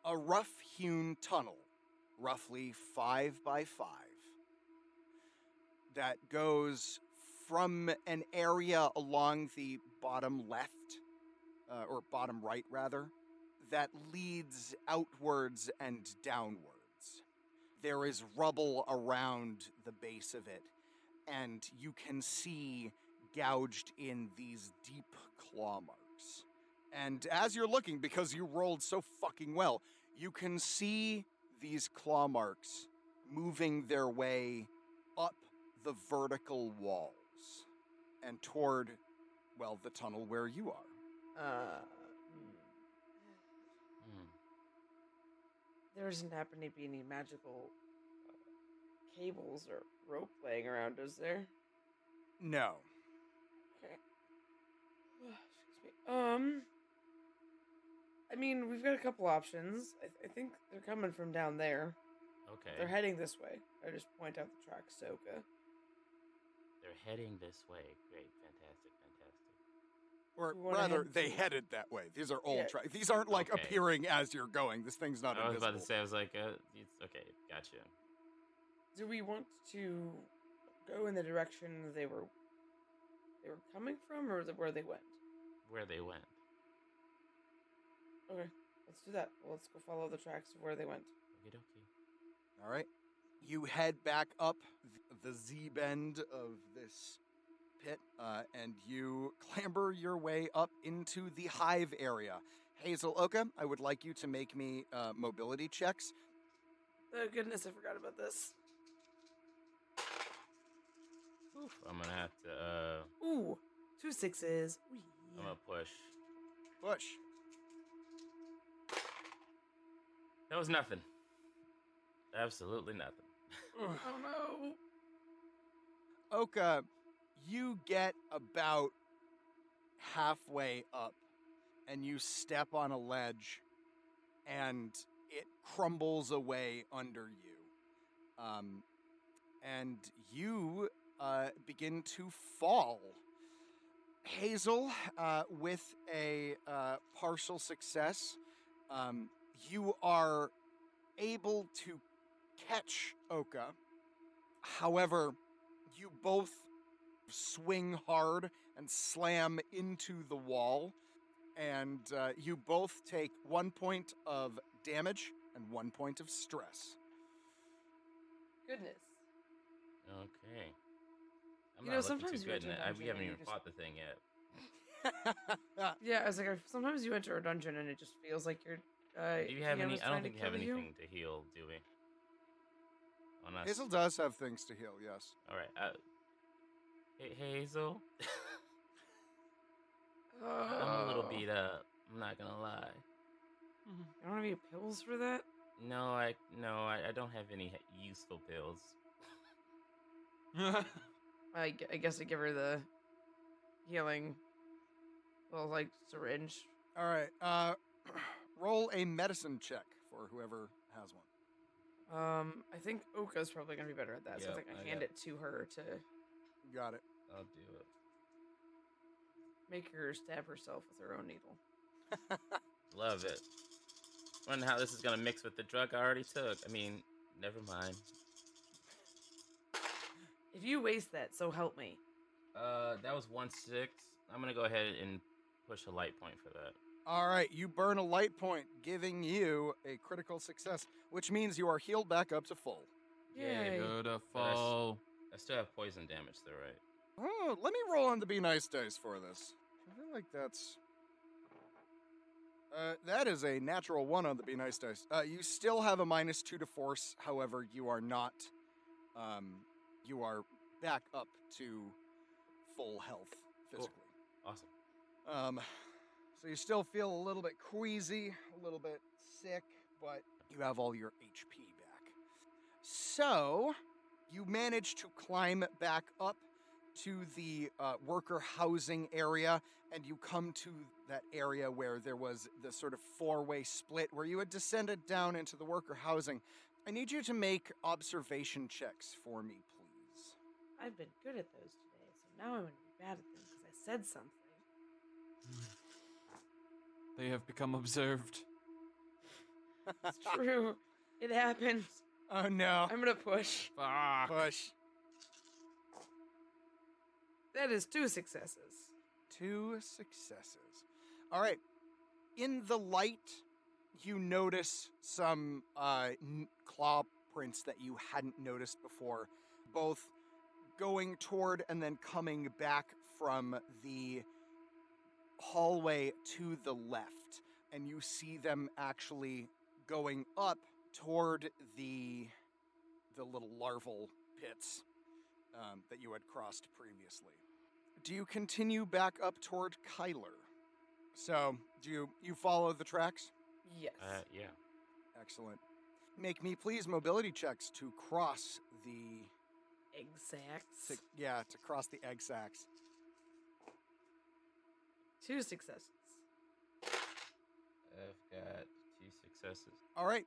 A rough-hewn tunnel, roughly 5 by 5, that goes from an area along the bottom left, or bottom right rather, that leads outwards and downwards. There is rubble around the base of it, and you can see gouged in these deep claw marks. And as you're looking, because you rolled so fucking well, you can see these claw marks moving their way up the vertical walls and toward, well, the tunnel where you are. Hmm. There doesn't happen to be any magical cables or rope laying around, is there? No. Okay. Excuse me. I mean, we've got a couple options. I think they're coming from down there. Okay. They're heading this way. I just point out the tracks to Oka. They're heading this way. Great. Fantastic. Fantastic. Or We wanna rather, head they to- headed that way. These are old Yeah. tracks. These aren't like Okay. appearing as you're going. This thing's not I was invisible. about to say, I was like, okay, gotcha. Do we want to go in the direction they were coming from, or where they went? Where they went. Okay, let's do that. Let's go follow the tracks of where they went. Okie dokie. All right. You head back up the Z-bend of this pit, and you clamber your way up into the hive area. Hazel, Oka, I would like you to make me mobility checks. Oh goodness, I forgot about this. Oof, I'm gonna have to, Ooh, 2 6s. Ooh, I'm yeah. gonna push. Push. That was nothing. Absolutely nothing. Oh no. Oka, you get about halfway up, and you step on a ledge, and it crumbles away under you. And you begin to fall. Hazel, with a partial success, you are able to catch Oka. However, you both swing hard and slam into the wall, and you both take 1 point of damage and 1 point of stress. Goodness. Okay. I'm You not know, looking sometimes too you good enter in it. a dungeon We haven't and you even just- fought the thing yet. Yeah, I was like, sometimes you enter a dungeon and it just feels like you're. Do you have DM any? is I don't trying to think you have kill you. anything to heal, do we? On us. Hazel does have things to heal, yes. All right. Hey, Hazel. I'm a little beat up. I'm not gonna lie. You don't have any pills for that? No, I don't have any useful pills. I guess I give her the healing little like syringe. All right. Roll a medicine check for whoever has one. I think Oka's probably gonna be better at that, so I Yep, think I I hand got- it to her to Got it. I'll do it. make her stab herself with her own needle. Love it. Wonder how this is gonna mix with the drug I already took. I mean, never mind. If you waste that, so help me. That was 1-6. I'm gonna go ahead and push a light point for that. All right, you burn a light point, giving you a critical success, which means you are healed back up to full. Yay. Beautiful. I still have poison damage though, right? Oh, let me roll on the Be Nice dice for this. I feel like that's... that is a natural 1 on the Be Nice dice. You still have a -2 to force, however, you are not... you are back up to full health physically. Awesome. So you still feel a little bit queasy, a little bit sick, but you have all your HP back. So you manage to climb back up to the worker housing area, and you come to that area where there was the sort of four-way split where you had descended down into the worker housing. I need you to make observation checks for me, please. I've been good at those today, so now I'm going to be bad at them because I said something. They have become observed. It's true. It happens. Oh no. I'm going to push. Fuck. Push. That is 2 successes. 2 successes. All right. In the light, you notice some claw prints that you hadn't noticed before, both going toward and then coming back from the hallway to the left. And you see them actually going up toward the little larval pits that you had crossed previously. Do you continue back up toward Kyler? So, do you follow the tracks? Yes. Yeah. Excellent. Make me please mobility checks to cross the Exact. to cross the egg sacs. 2 successes. I've got 2 successes. All right.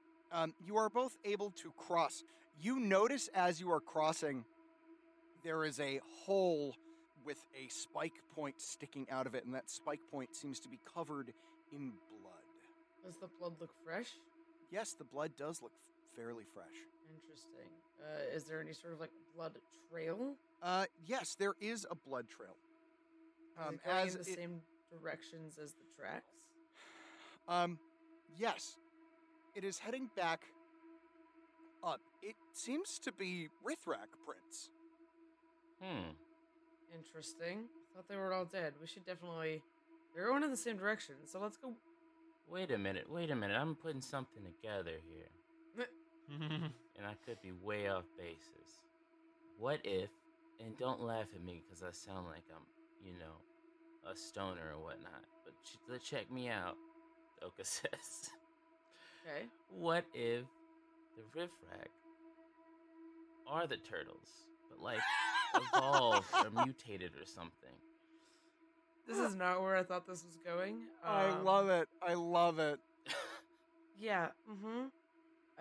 You are both able to cross. You notice as you are crossing, there is a hole with a spike point sticking out of it, and that spike point seems to be covered in blood. Does the blood look fresh? Yes, the blood does look fairly fresh. Interesting. Is there any sort of like blood trail? Yes, there is a blood trail. Is it going in the same directions as the tracks? Yes. It is heading back up. It seems to be Rithrak prints. Interesting. Thought they were all dead. We should definitely... They're going in the same direction, so let's go... Wait a minute. I'm putting something together here. And I could be way off basis. What if, and don't laugh at me because I sound like I'm, a stoner or whatnot, but check me out, Oka says. Okay. What if the Riffrack are the turtles, but like evolved or mutated or something? This is not where I thought this was going. I love it. I love it. Yeah,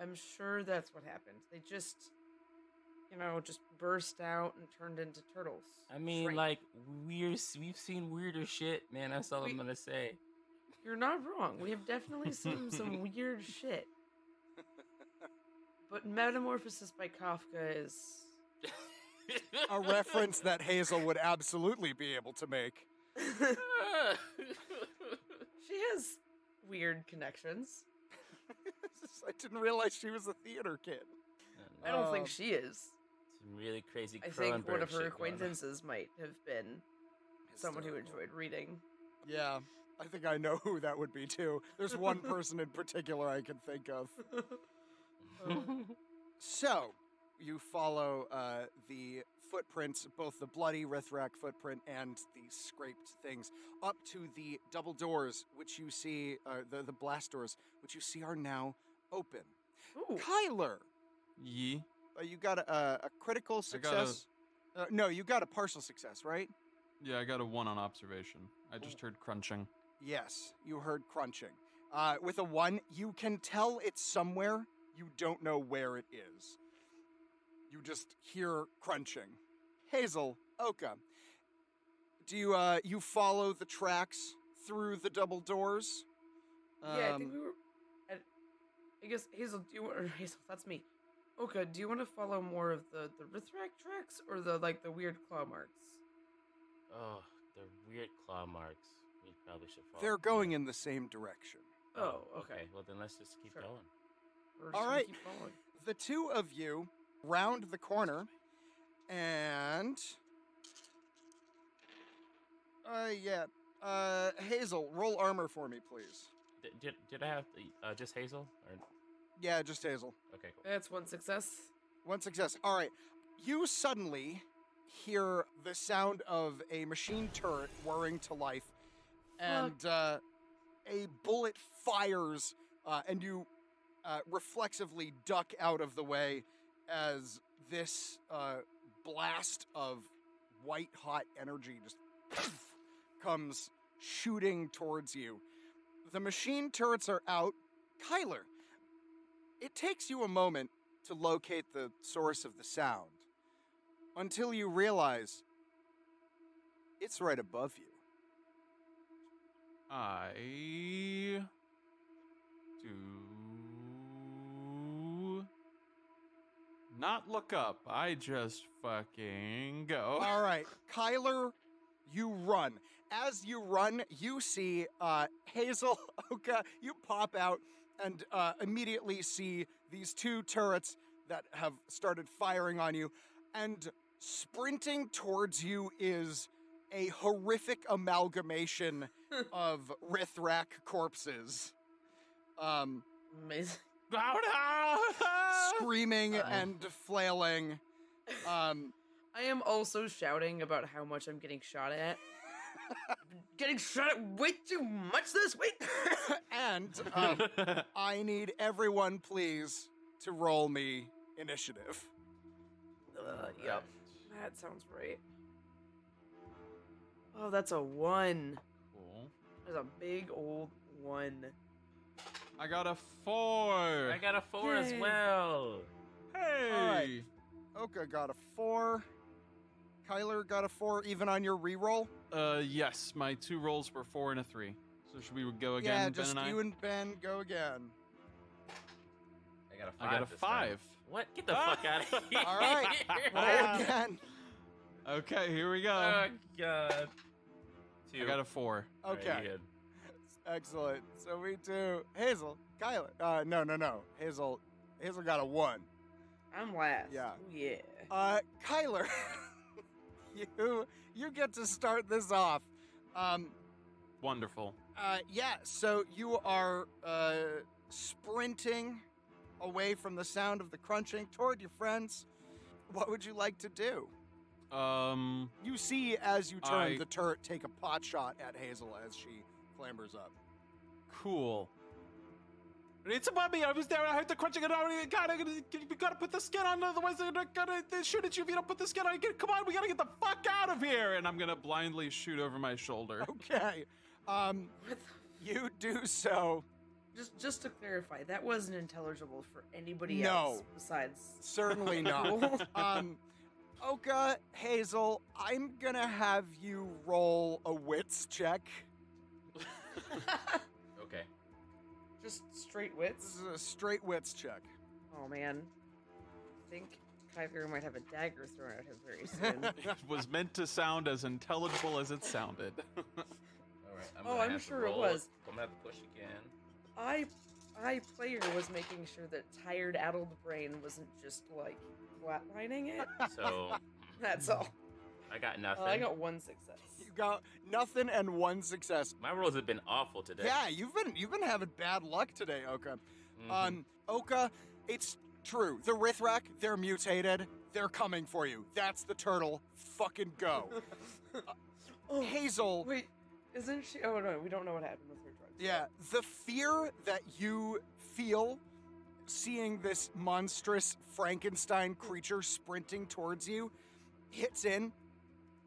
I'm sure that's what happened. They just, just burst out and turned into turtles. I mean, Shrank. like, we've seen weirder shit, man. That's all I'm gonna say. You're not wrong. We have definitely seen some weird shit. But Metamorphosis by Kafka is... A reference that Hazel would absolutely be able to make. She has weird connections. I didn't realize she was a theater kid. I don't think she is. Some really crazy I think one of Cronenberg her shit acquaintances might have been someone who enjoyed reading. Yeah, I think I know who that would be too. There's one person in particular I can think of. going on. So, you follow the footprints, both the bloody Rithrak footprint and the scraped things, up to the double doors, which you see, the blast doors, which you see are now open. Ooh. Kyler, Ye. you got a critical success. No, you got a partial success, right? Yeah, I got a 1 on observation. I just heard crunching. Yes, you heard crunching. With a 1, you can tell it's somewhere. You don't know where it is. You just hear crunching. Hazel, Oka, do you follow the tracks through the double doors? Yeah, I think we were... I guess, Hazel, Hazel, that's me. Oka, do you want to follow more of the Rithrak tracks or the weird claw marks? Oh, the weird claw marks. We probably should follow. They're going in the same direction. Oh, okay. Well, then let's just keep Sure. going. We're just All gonna right. Keep following. The two of you round the corner, and Hazel, roll armor for me, please. Did I have just Hazel? Or... Yeah, just Hazel. Okay, cool. That's 1 success. 1 success. All right. You suddenly hear the sound of a machine turret whirring to life, and a bullet fires, and you reflexively duck out of the way as this blast of white-hot energy just comes shooting towards you. The machine turrets are out. Kyler, it takes you a moment to locate the source of the sound. until you realize it's right above you. I do not look up. I just fucking go. All right, Kyler, you run. As you run, you see Hazel, Oka, you pop out and immediately see these two turrets that have started firing on you. And sprinting towards you is a horrific amalgamation of Rithrak corpses. Amazing. Screaming and flailing. I am also shouting about how much I'm getting shot at. Getting shot at way too much this week. And I need everyone, please, to roll me initiative. Yep. That sounds right. Oh, that's a 1. Cool. There's a big old 1. I got a 4. I got a 4 as Yay. well. Hey. All right. Oka got a 4. Kyler got a 4 even on your reroll. Yes, my 2 rolls were 4 and a 3. So should we go again, Yeah, Ben just and I? you and Ben go again. I got a 5. I got a this time. 5. What? Get the fuck out of here. All right, roll again. Okay, here we go. Oh, God. 2. I got a 4. Okay, Alright, you good. excellent. So we do Hazel, Kyler. No. Hazel got a 1. I'm last. Yeah. Ooh, yeah. Kyler, you get to start this off. Wonderful. Yeah, so you are sprinting away from the sound of the crunching toward your friends. What would you like to do? You see as you turn the turret take a pot shot at Hazel as she clambers up. Cool. It's above me. I was there. I heard the crunching. We gotta put the skin on, otherwise they're gonna shoot at you if you don't put the skin on. Come on, we gotta get the fuck out of here. And I'm gonna blindly shoot over my shoulder. Okay. What You do so. just to clarify, that wasn't intelligible for anybody No. else besides. Certainly not. Oka, Hazel, I'm gonna have you roll a wits check. Okay. Just straight This wits. is a straight wits check. Oh man, I think Kyler might have a dagger thrown at him very soon. It was meant to sound as intelligible as it sounded. All right. I'm sure it was. I'm gonna have to push again. I player was making sure that tired, addled brain wasn't just like flatlining it. So That's all. I got nothing. I got 1 success. You got nothing and 1 success. My rolls have been awful today. Yeah, you've been having bad luck today, Oka. Mhm. Oka, it's true. The Rithrak, they're mutated. They're coming for you. That's the turtle. Fucking go. Oh, Hazel. wait, isn't she? Oh no, we don't know what happened with her drugs. Yeah, the fear that you feel seeing this monstrous Frankenstein creature sprinting towards you hits in,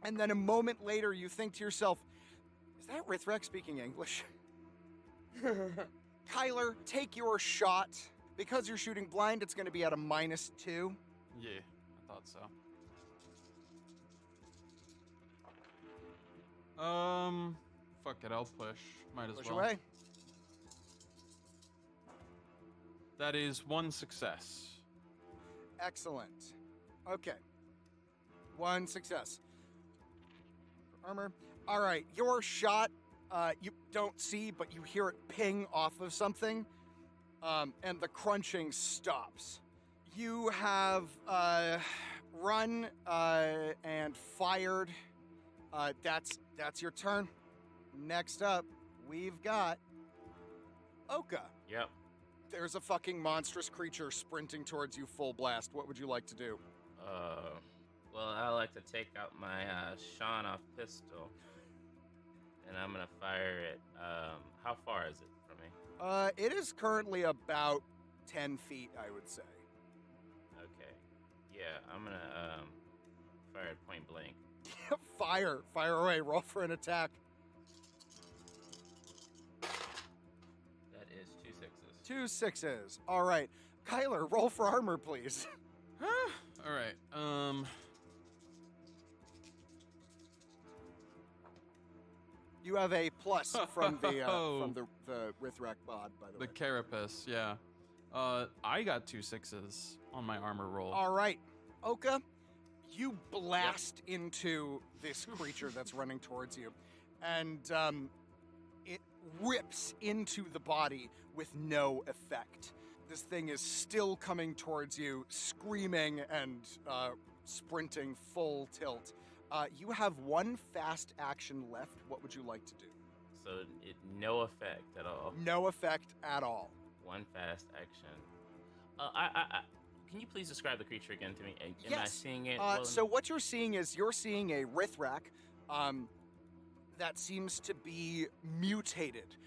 and then a moment later you think to yourself, is that Rithrak speaking English? Kyler, take your shot. Because you're shooting blind, it's going to be at a -2. Yeah, I thought so. Fuck it, I'll push. Might as Push well. away. That is 1 success. Excellent. Okay. 1 success. Armor. All right, your shot, you don't see, but you hear it ping off of something, and the crunching stops. You have run and fired. That's your turn. Next up, we've got Oka. Yep. There's a fucking monstrous creature sprinting towards you full blast. What would you like to do? Well, I like to take out my Shawn-off pistol, and I'm gonna fire it. How far is it from me? It is currently about 10 feet, I would say. Okay. Yeah, I'm gonna fire it point blank. Fire away. Roll for an attack. That is 2 6s. 2 6s. All right. Kyler, roll for armor, please. All right. You have a plus from the Rithrak bod, by the The way. carapace, yeah. I got 2 6s on my armor roll. All right, Oka, you blast into this creature that's running towards you, and it rips into the body with no effect. This thing is still coming towards you, screaming and sprinting full tilt. You have one fast action left. What would you like to do? So no effect at all. No effect at all. One fast action. Can you please describe the creature again to me? Am I Yes. seeing it? So what you're seeing is a Rithrak that seems to be mutated.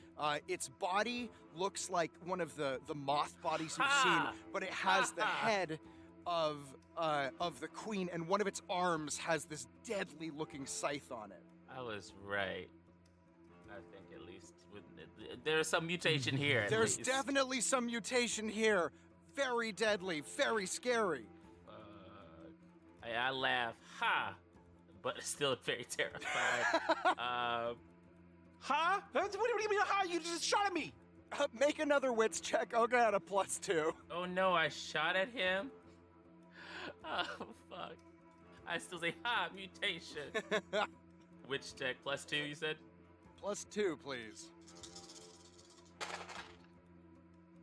Its body looks like one of the moth bodies you've seen, but it has the head of the queen, and one of its arms has this deadly-looking scythe on it. I was right. I think at least there's some mutation here. at There's least. definitely some mutation here. Very deadly, very scary. I laugh, ha, but still very terrified. Huh? What do you mean, huh? You just shot at me. Make another wits check. Oga had a +2. Oh no, I shot at him. Oh fuck! I still say ha mutation. Which check +2? You said. +2, please.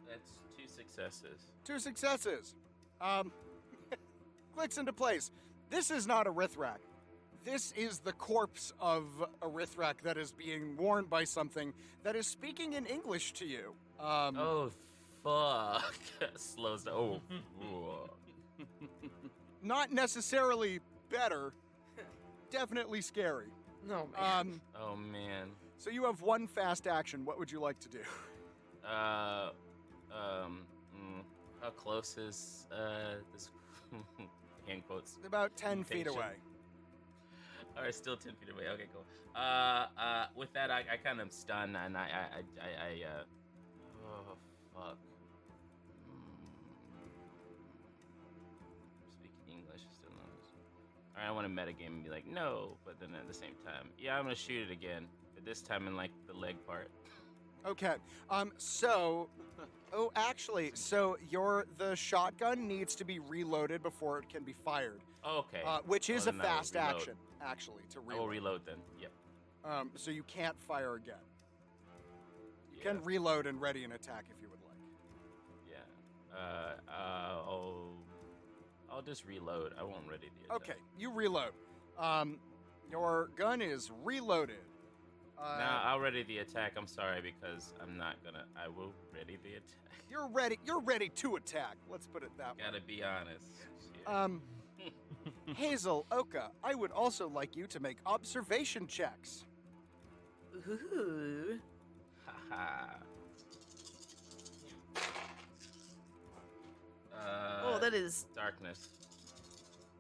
That's 2 successes. 2 successes. Clicks into place. This is not a Rithrak. This is the corpse of a Rithrak that is being worn by something that is speaking in English to you. Oh fuck! Slows down. Oh. Not necessarily better. Definitely scary. No, man. Oh man. So you have one fast action. What would you like to do? How close is this? Hand quotes. About 10 feet Mutation. away. All right, still 10 feet away. Okay, cool. With that, I kind of stunned, and oh fuck. Speaking English, still knows. All right, I want to metagame and be like, no, but then at the same time, yeah, I'm gonna shoot it again, but this time in like the leg part. Okay. Actually, the shotgun needs to be reloaded before it can be fired. Okay. Which is a then I will fast reload. action, actually, to I will reload. reload then. Yep. So you can't fire again. You Yeah. can reload and ready an attack if you would like. Yeah. I'll just reload. I won't ready the attack. Okay, you reload. Your gun is reloaded. Nah, I'll ready the attack. I'm sorry because I'm not gonna. I will ready the attack. You're ready. You're ready to attack. Let's put it that way. Gotta be honest. Shit. Hazel, Oka, I would also like you to make observation checks. Ooh. Haha. Oh, that is darkness.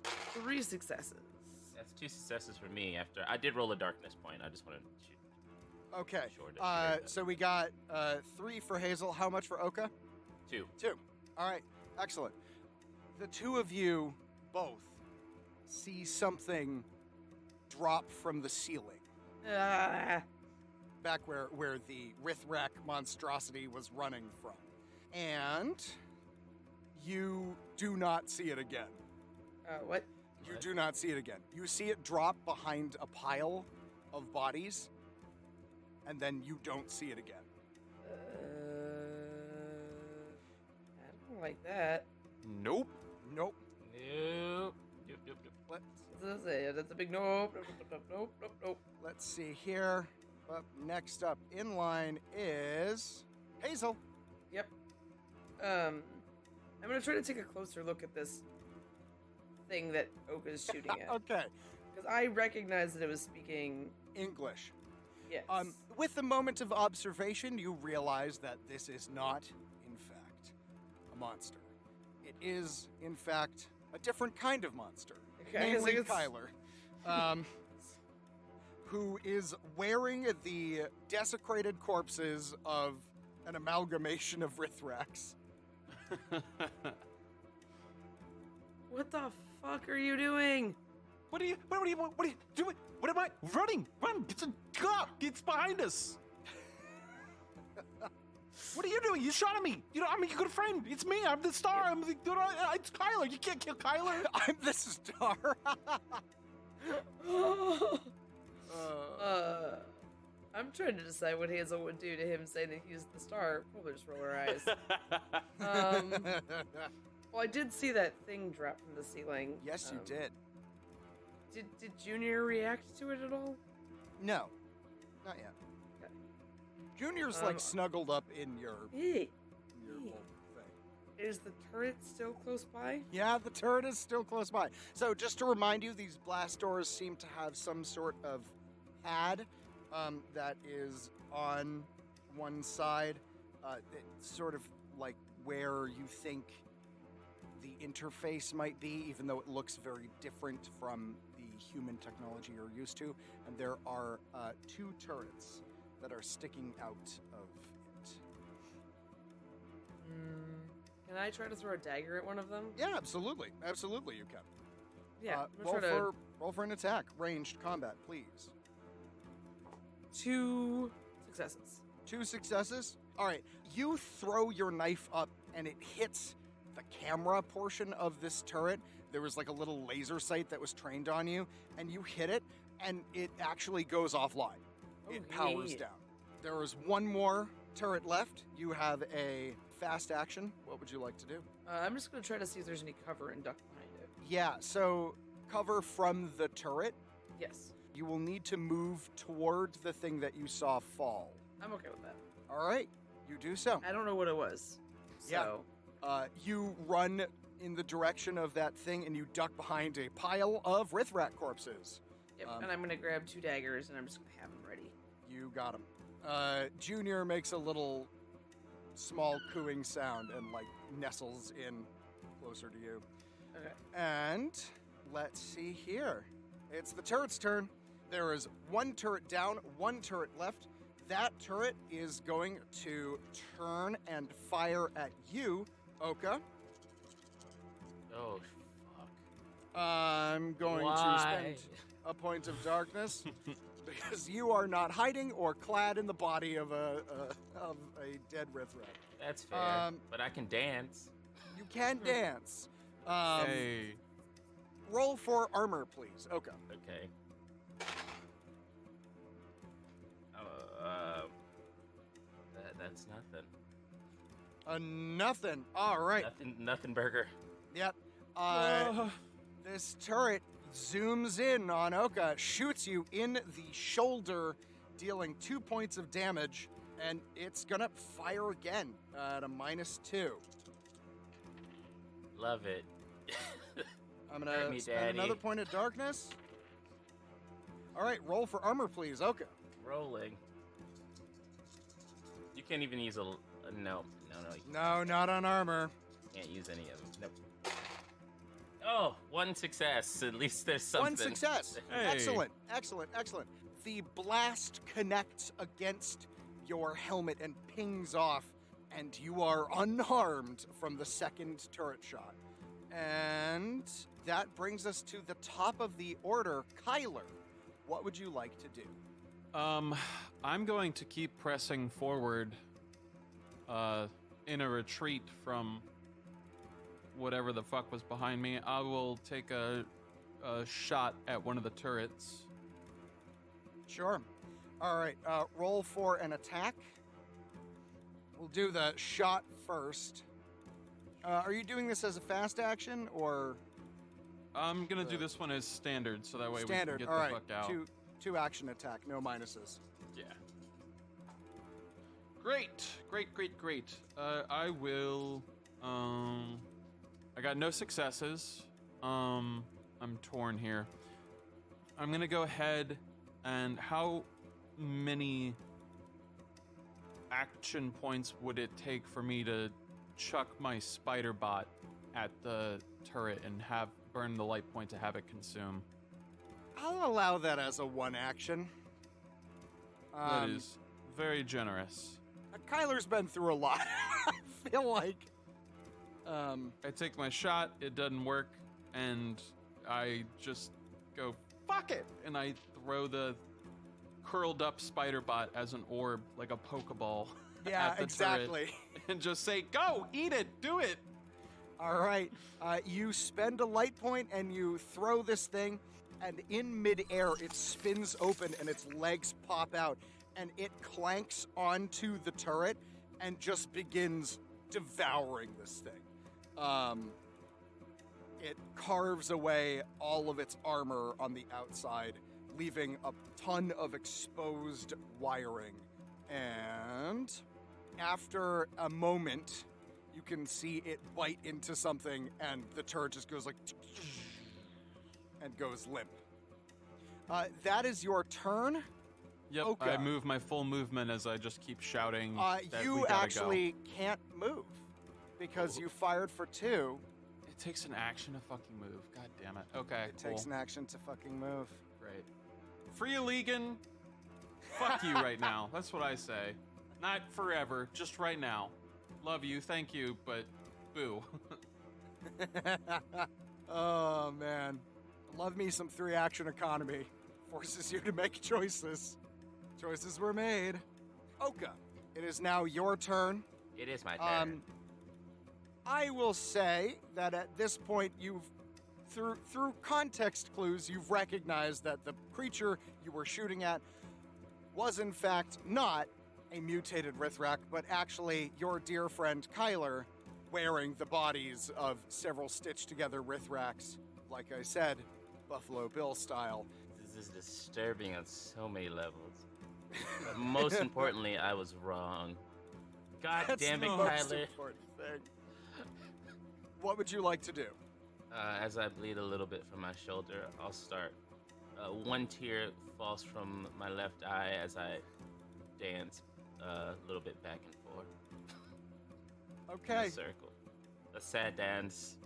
3 successes. That's 2 successes for me. After I did roll a darkness point. I just wanted to shoot. Okay. Sure, that. So we got 3 for Hazel. How much for Oka? 2. 2. All right. Excellent. The two of you both see something drop from the ceiling. Ah. Back where the Rithrak monstrosity was running from. And you do not see it again. What? You do not see it again. You see it drop behind a pile of bodies, and then you don't see it again. I don't like that. Nope. Nope. Nope. Nope. Nope. Nope. That's a big nope. Nope. Let's see here. Next up in line is Hazel. Yep. I'm gonna try to take a closer look at this thing that Oka's shooting at. Okay. Because I recognize that it was speaking English. yes. With a moment of observation, you realize that this is not, in fact, a monster. It is, in fact, a different kind of monster. Okay, namely so it's- Kyler. Who is wearing the desecrated corpses of an amalgamation of Rithrax. What the fuck are you doing? What are you doing? What am I? Running! Run! It's behind us! What are you doing? You shot at me! You know, I'm a good friend. It's me. I'm the star. It's Kyler. You can't kill Kyler. I'm the star. I'm trying to decide what Hazel would do to him saying that he's the star. Probably just roll her eyes. Well, I did see that thing drop from the ceiling. Yes, you did. Did Junior react to it at all? No, not yet. Okay. Junior's like snuggled up in your Hey. little thing. Is the turret still close by? Yeah, the turret is still close by. So just to remind you, these blast doors seem to have some sort of pad that is on one side. It's sort of like where you think the interface might be, even though it looks very different from the human technology you're used to. And there are 2 turrets that are sticking out of it. Can I try to throw a dagger at one of them? Yeah, absolutely. Absolutely, you can. Yeah. I'm roll, gonna try to roll for an attack. Ranged combat, please. 2 successes. 2 successes. All right. You throw your knife up, and it hits the camera portion of this turret. There was like a little laser sight that was trained on you, and you hit it, and it actually goes offline. It powers yeah. down. There is one more turret left. You have a fast action. What would you like to do? I'm just going to try to see if there's any cover and duck behind it. Yeah, so cover from the turret. Yes. You will need to move toward the thing that you saw fall. I'm okay with that. All right, you do so. I don't know what it was. So, Yeah. You run in the direction of that thing, and you duck behind a pile of Rithrak corpses. yep. And I'm going to grab 2 daggers, and I'm just going to have them ready. You got him. Junior makes a little small cooing sound and like nestles in closer to you. Okay. And let's see here. It's the turret's turn. There is 1 turret down, 1 turret left. That turret is going to turn and fire at you, Oka. Oh, fuck. I'm going to Why? spend a point of darkness because you are not hiding or clad in the body of a dead Rithrak. That's fair. But I can dance. You can dance. Hey. Roll for armor, please. Oka. Okay. That's nothing. Nothing. All right. Nothing burger. Yep. This turret zooms in on Oka, shoots you in the shoulder, dealing 2 points of damage, and it's gonna fire again at a -2. Love it. I'm Hurt gonna me, spend Daddy. another point of darkness. All right, roll for armor, please, Oka. Rolling. You can't even use no. No, not on armor. You can't use any of them. Nope. Oh, 1 success. At least there's something. 1 success. Hey. Excellent, excellent, excellent. The blast connects against your helmet and pings off, and you are unharmed from the second turret shot. And that brings us to the top of the order. Kyler, what would you like to do? I'm going to keep pressing forward, in a retreat from whatever the fuck was behind me. I will take a shot at one of the turrets. Sure. All right, roll for an attack. We'll do the shot first. Are you doing this as a fast action or I'm gonna do this one as standard, so that way standard? we can get All the right, fuck out. two action attack, no minuses. Yeah. Great. I will. I got no successes. I'm torn here. I'm gonna go ahead and how many action points would it take for me to chuck my spider bot at the turret and have burn the light point to have it consume? I'll allow that as a 1 action. That is very generous. Kyler's been through a lot. I feel like. I take my shot, it doesn't work, and I just go, fuck it! And I throw the curled up spider bot as an orb, like a Pokeball. Yeah, at the exactly. turret, and just say, go, eat it, do it. All right. You spend a light point and you throw this thing, and in midair it spins open and its legs pop out, and it clanks onto the turret and just begins devouring this thing. It carves away all of its armor on the outside, leaving a ton of exposed wiring. And after a moment, you can see it bite into something, and the turret just goes like and goes limp. That is your turn. Yep, Okay. I move my full movement as I just keep shouting that we You gotta actually can't move because you fired for 2. go. It takes an action to fucking move. God damn it. Okay, It takes cool. an action to fucking move. Great. Free Illegan, fuck you right now. That's what I say. Not forever, just right now. Love you, thank you, but boo. Oh, man. Love me some 3-action economy. Forces you to make choices. Choices were made. Oka, it is now your turn. It is my turn. I will say that at this point, you've, through context clues, you've recognized that the creature you were shooting at was in fact not a mutated Rithrak, but actually your dear friend Kyler, wearing the bodies of several stitched together Rithrax, like I said, Buffalo Bill style. This is disturbing on so many levels. But most importantly, I was wrong. God That's damn it, the most Kyler. important thing. What would you like to do? As I bleed a little bit from my shoulder, I'll start. One tear falls from my left eye as I dance a little bit back and forth in Okay, a circle. A sad dance.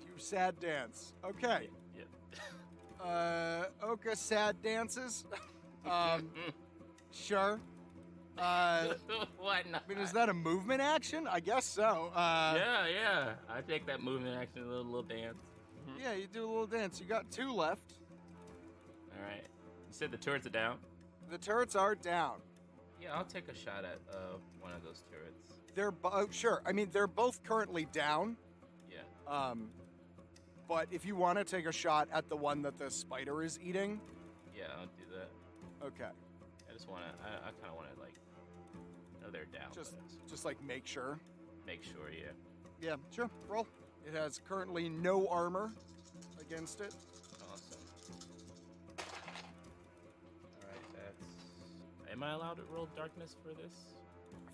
you sad dance. Okay. Yeah. Oka sad dances. Sure. I Why not? mean, is that a movement action? I guess so. Yeah. I take that movement action, a little dance. Yeah, you do a little dance. You got 2 left. All right. You said the turrets are down? The turrets are down. Yeah, I'll take a shot at one of those turrets. They're sure. I mean, they're both currently down. Yeah. But if you want to take a shot at the one that the spider is eating, Yeah, I'll do that. okay. I just want to, I kind of want to, like, know they're down. Just like make sure. make sure, yeah. Yeah, sure. Roll. It has currently no armor against it. Awesome. Alright, that's... Am I allowed to roll darkness for this?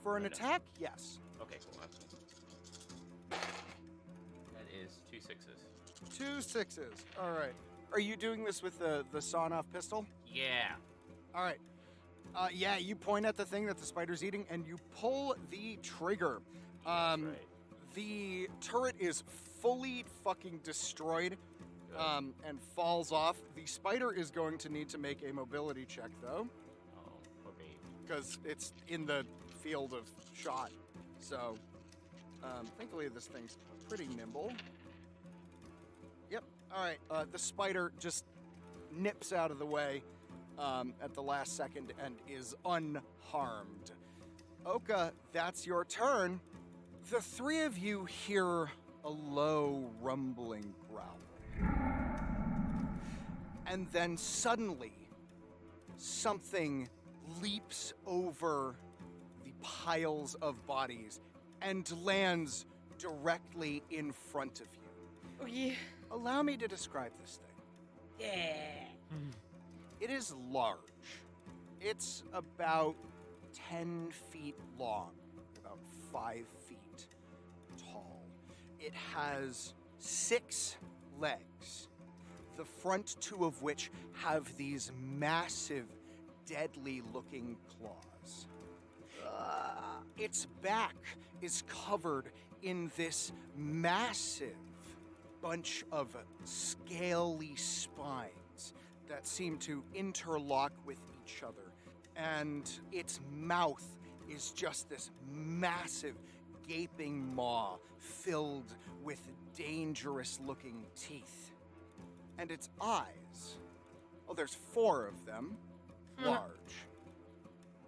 For an No. attack, yes. Okay, cool. Awesome. That is 2 6s. 2 6s. All right. Are you doing this with the sawn-off pistol? Yeah. All right. Yeah, you point at the thing that the spider's eating, and you pull the trigger. That's right. The turret is fully fucking destroyed Good. and falls off. The spider is going to need to make a mobility check, though, Oh, poor baby. because it's in the field of shot. So, thankfully, this thing's pretty nimble. Yep. All right. The spider just nips out of the way at the last second and is unharmed. Oka, that's your turn. The 3 of you hear a low rumbling growl. And then suddenly, something leaps over the piles of bodies and lands directly in front of you. Oh, yeah. Allow me to describe this thing. Yeah. It is large. It's about 10 feet long, about 5 feet tall. It has 6 legs, the front 2 of which have these massive, deadly-looking claws. Its back is covered in this massive bunch of scaly spines that seem to interlock with each other. And its mouth is just this massive, gaping maw filled with dangerous-looking teeth. and its eyes. Oh, there's 4 of them, large,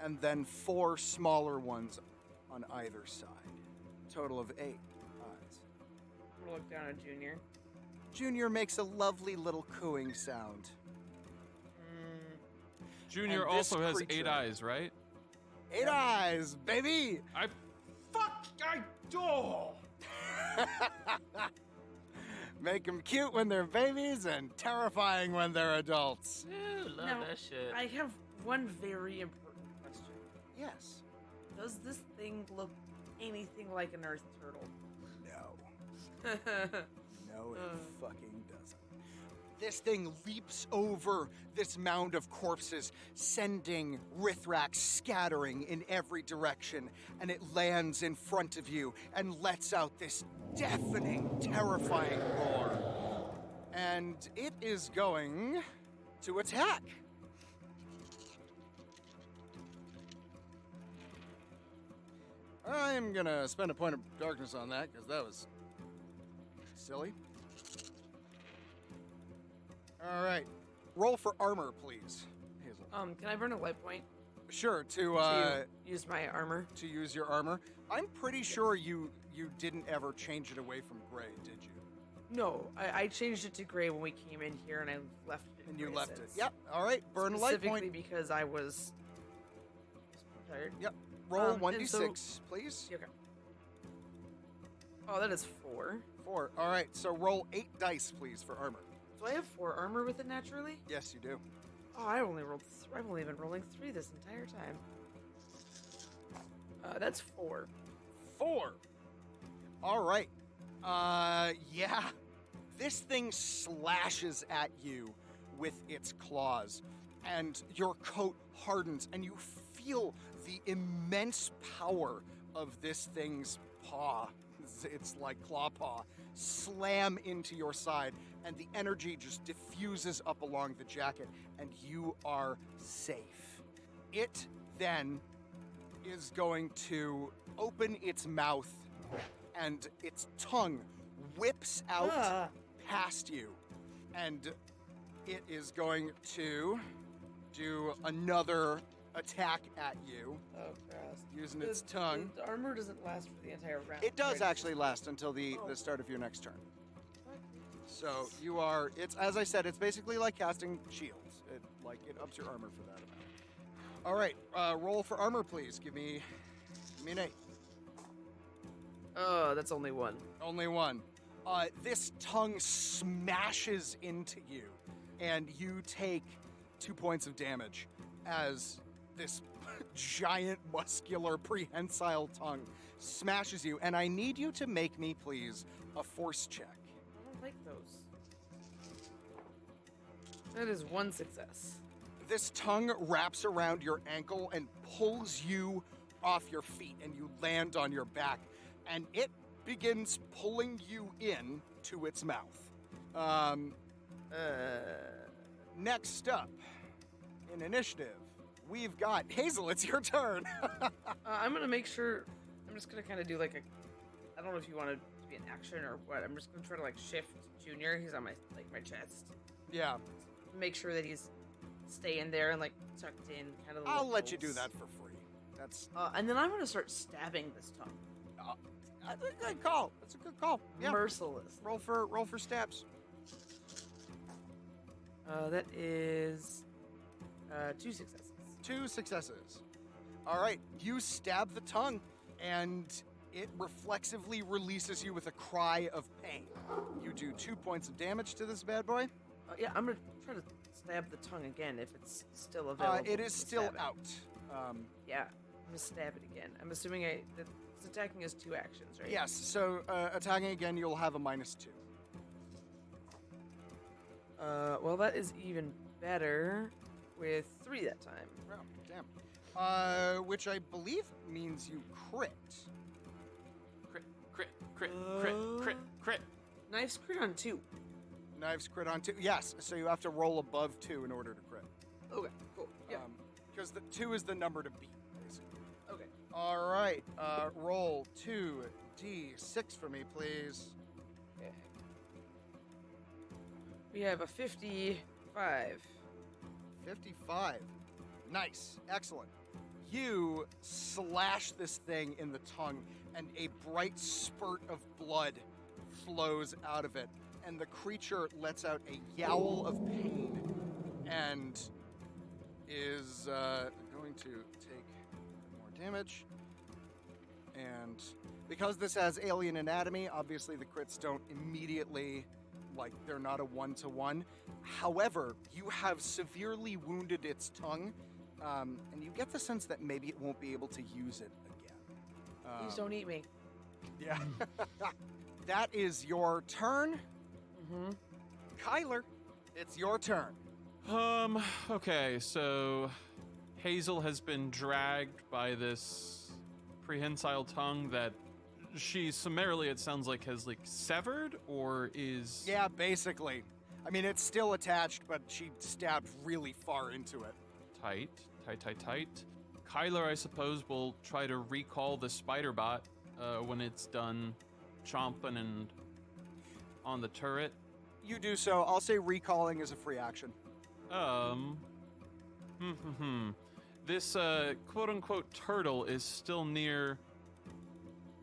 and then 4 smaller ones on either side. Total of 8 eyes. I'm gonna look down at Junior. Junior makes a lovely little cooing sound. Junior And this also has 8 creature- eyes, right? 8 eyes, baby! Fuck! Oh! Make them cute when they're babies and terrifying when they're adults. Ew, love Now, that shit. I have one very important question. Yes. Does this thing look anything like an earth turtle? No. No, it fucking doesn't. This thing leaps over this mound of corpses, sending Rithrak scattering in every direction, and it lands in front of you and lets out this deafening, terrifying roar. And it is going to attack. I'm gonna spend a point of darkness on that, because that was silly. All right. Roll for armor, please, Hazel. Can I burn a light point Sure, to use my armor? to use your armor. I'm pretty sure you didn't ever change it away from gray, did you? No, I changed it to gray when we came in here, and I left it. in And you gray left it. since. Yep. All right. Burn a light Specifically point. because I was tired. Yep. Roll and 1d6, please. Okay. Oh, that is 4. 4. All right. So roll 8 dice, please, for armor. Do I have 4 armor with it naturally? Yes, you do. Oh, I've only been rolling 3 this entire time. That's 4. 4. All right. Yeah. This thing slashes at you with its claws, and your coat hardens, and you feel the immense power of this thing's paw. It's like claw paw. Slam into your side, and the energy just diffuses up along the jacket, and you are safe. It then is going to open its mouth, and its tongue whips out past you, and it is going to do another attack at you Oh, Christ. using its tongue. The armor doesn't last for the entire round. It does right? actually last until the Oh. start of your next turn. So you are, it's, as I said, it's basically like casting shields. It ups your armor for that amount. All right, roll for armor, please. Give me an 8. Oh, that's only 1. Only 1. This tongue smashes into you, and you take 2 points of damage as this giant, muscular, prehensile tongue smashes you. And I need you to make me, please, a force check. I don't like those. That is 1 success. This tongue wraps around your ankle and pulls you off your feet, and you land on your back, and it begins pulling you in to its mouth. Next up, in initiative, we've got Hazel. It's your turn. I'm gonna make sure. I'm just gonna kind of do like a. I don't know if you want it to be an action or what. I'm just gonna try to like shift Junior. He's on my chest. Yeah, Make sure that he's staying there and like tucked in, kind of. I'll let you do that for free. That's And then I'm gonna start stabbing this tongue. that's a good call. That's a good call. Yeah. Merciless. Roll for stabs. That is 2 successes. 2 successes. All right, you stab the tongue, and it reflexively releases you with a cry of pain. You do 2 points of damage to this bad boy. Yeah, I'm gonna try to stab the tongue again if it's still available. It is to still stab it. out. Yeah, I'm gonna stab it again. I'm assuming that it's attacking as 2 actions, right? Yes, so attacking again, you'll have a -2. Well, that is even better with 3 that time. Wow, damn. Which I believe means you crit. Crit. Knives crit on 2. Knives crit on 2. Yes, so you have to roll above 2 in order to crit. Okay, cool. Yeah. Because the 2 is the number to beat, basically. Okay. All right, roll 2d6 for me, please. Okay. We have a 55. 55. Nice. Excellent. You slash this thing in the tongue, and a bright spurt of blood flows out of it, and the creature lets out a yowl of pain and is going to take more damage. And because this has alien anatomy, obviously the crits don't immediately, like, they're not a one-to-one. However, you have severely wounded its tongue, and you get the sense that maybe it won't be able to use it again. Please don't eat me. Yeah. That is your turn. Mm-hmm. Kyler, it's your turn. Okay, so Hazel has been dragged by this prehensile tongue that she summarily, it sounds like, has like severed or is... Yeah, basically. I mean, it's still attached, but she stabbed really far into it. Tight. Kyler, I suppose, will try to recall the spider bot when it's done chomping and on the turret. You do so. I'll say recalling is a free action. This quote-unquote turtle is still near,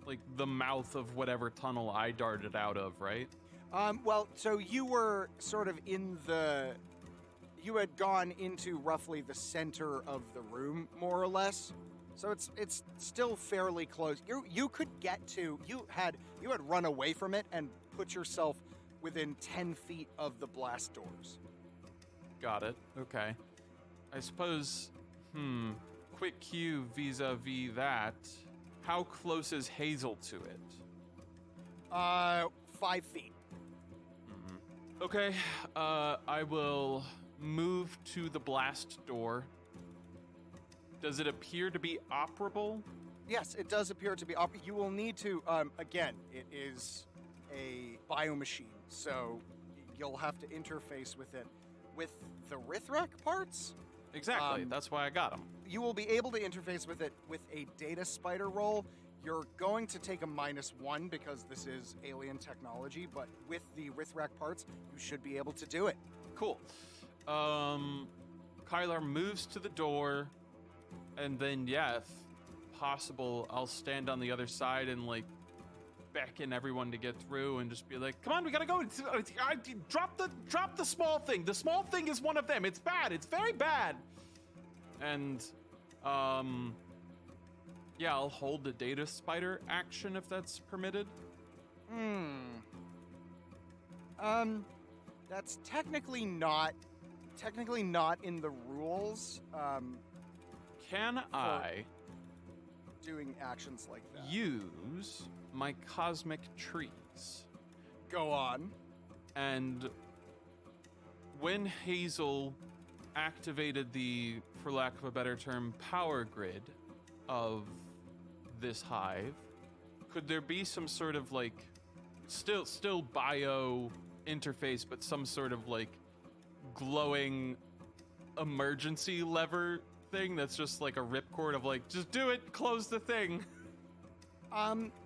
like, the mouth of whatever tunnel I darted out of, right? Well, so you were sort of you had gone into roughly the center of the room, more or less. So it's still fairly close. You could get to, you had run away from it and put yourself within 10 feet of the blast doors. Got it. Okay. I suppose, quick cue vis-a-vis that. How close is Hazel to it? 5 feet. Okay, I will move to the blast door. Does it appear to be operable? Yes, it does appear to be. You will need to, again, it is a biomachine, so you'll have to interface with it. With the Rithrak parts? Exactly, that's why I got them. You will be able to interface with it with a data spider roll. You're going to take a -1 because this is alien technology, but with the Rithrak parts, you should be able to do it. Cool. Kylar moves to the door, and then, yeah, if possible, I'll stand on the other side and, like, beckon everyone to get through and just be like, come on, we gotta go. Drop the small thing. The small thing is one of them. It's bad. It's very bad. And, yeah, I'll hold the data spider action if that's permitted. That's technically not in the rules. Can I doing actions like that? use my cosmic trees? Go on. And when Hazel activated the, for lack of a better term, power grid of this hive, could there be some sort of, like, still bio interface, but some sort of, like, glowing emergency lever thing that's just like a ripcord of, like, just do it, close the thing?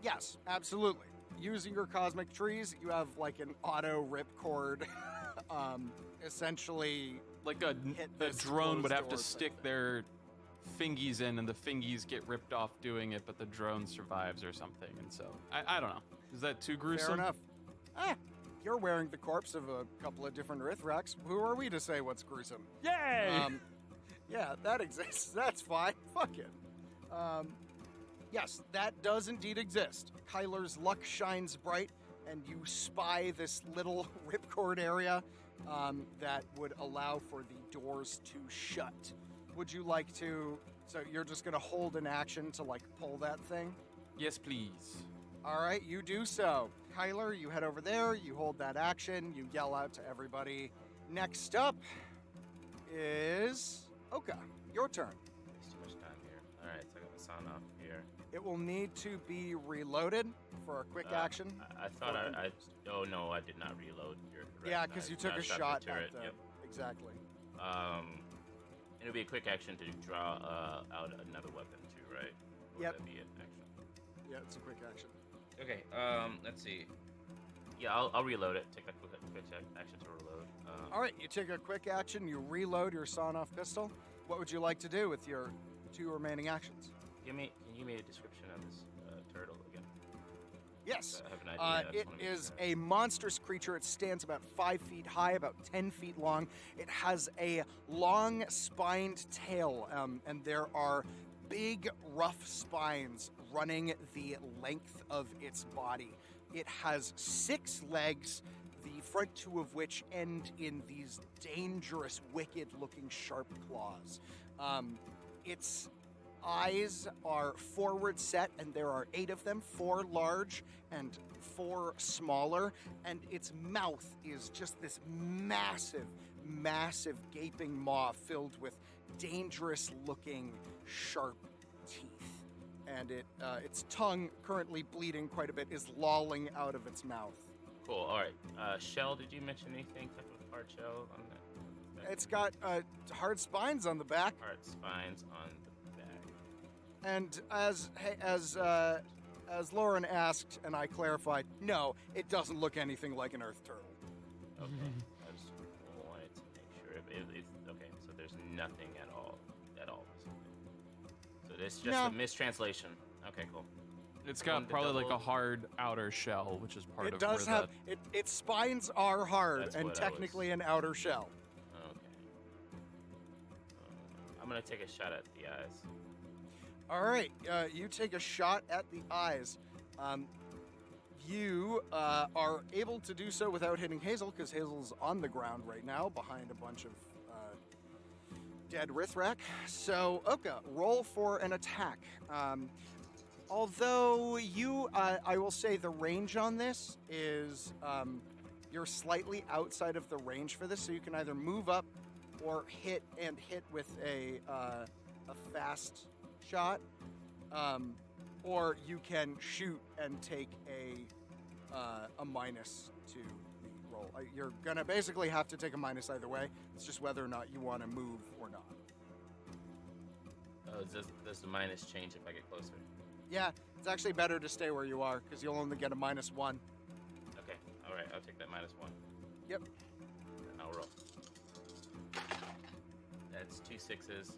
Yes, absolutely. Using your cosmic trees, you have like an auto ripcord. Essentially, like a drone would have to stick their fingies in, and the fingies get ripped off doing it, but the drone survives or something. And so I don't know. Is that too gruesome? Fair enough. You're wearing the corpse of a couple of different Rithrax. Who are we to say what's gruesome? Yay! Yeah, that exists. That's fine. Fuck it. Yes, that does indeed exist. Kyler's luck shines bright, and you spy this little ripcord area that would allow for the doors to shut. Would you like to... So you're just going to hold an action to, like, pull that thing? Yes, please. All right, you do so. Kyler, you head over there, you hold that action, you yell out to everybody. Next up is Oka. Your turn. There's too much time here. All right, so I got the sound off here. It will need to be reloaded for a quick action. I thought I oh no, I did not reload. You're correct. Yeah, because you took a shot the turret. at the... Yep. Exactly. It'll be a quick action to draw out another weapon too, right? Or Yep. would that be an action? Yeah, it's a quick action. Okay. Let's see. Yeah, I'll reload it. Take that quick action to reload. All right, you take a quick action. You reload your sawn-off pistol. What would you like to do with your 2 remaining actions? Can you give me a description of this turtle again? Yes. I have an idea. I just It wanna make is sure. a monstrous creature. It stands about 5 feet high, about 10 feet long. It has a long spined tail, and there are big, rough spines running the length of its body. It has 6 legs, the front 2 of which end in these dangerous, wicked-looking sharp claws. Its eyes are forward set, and there are 8 of them, 4 large and 4 smaller, and its mouth is just this massive, massive gaping maw filled with dangerous-looking, sharp teeth. And its tongue, currently bleeding quite a bit, is lolling out of its mouth. Cool. All right. Shell, did you mention anything type of hard shell on that? It's got hard spines on the back, hard spines on the back. and as Lauren asked and I clarified, no, it doesn't look anything like an earth turtle. Okay. I just wanted to make sure. It's okay. So there's nothing at all. So this is just No. a mistranslation. Okay, cool. It's got One to probably like a double. hard outer shell, which is part It of does where have its spines are hard That's and what I technically an outer shell. Okay. I'm gonna take a shot at the eyes. All right, you take a shot at the eyes. You are able to do so without hitting Hazel because Hazel's on the ground right now behind a bunch of dead Rithrak. So, Oka, roll for an attack. Although I will say the range on this is you're slightly outside of the range for this, so you can either move up or hit with a fast shot, or you can shoot and take a minus to the roll. You're gonna basically have to take a minus either way. It's just whether or not you want to move or not. Oh, does the minus change if I get closer? Yeah, it's actually better to stay where you are because you'll only get a -1. Okay. All right. I'll take that -1. Yep. And I'll roll. That's 2 6s.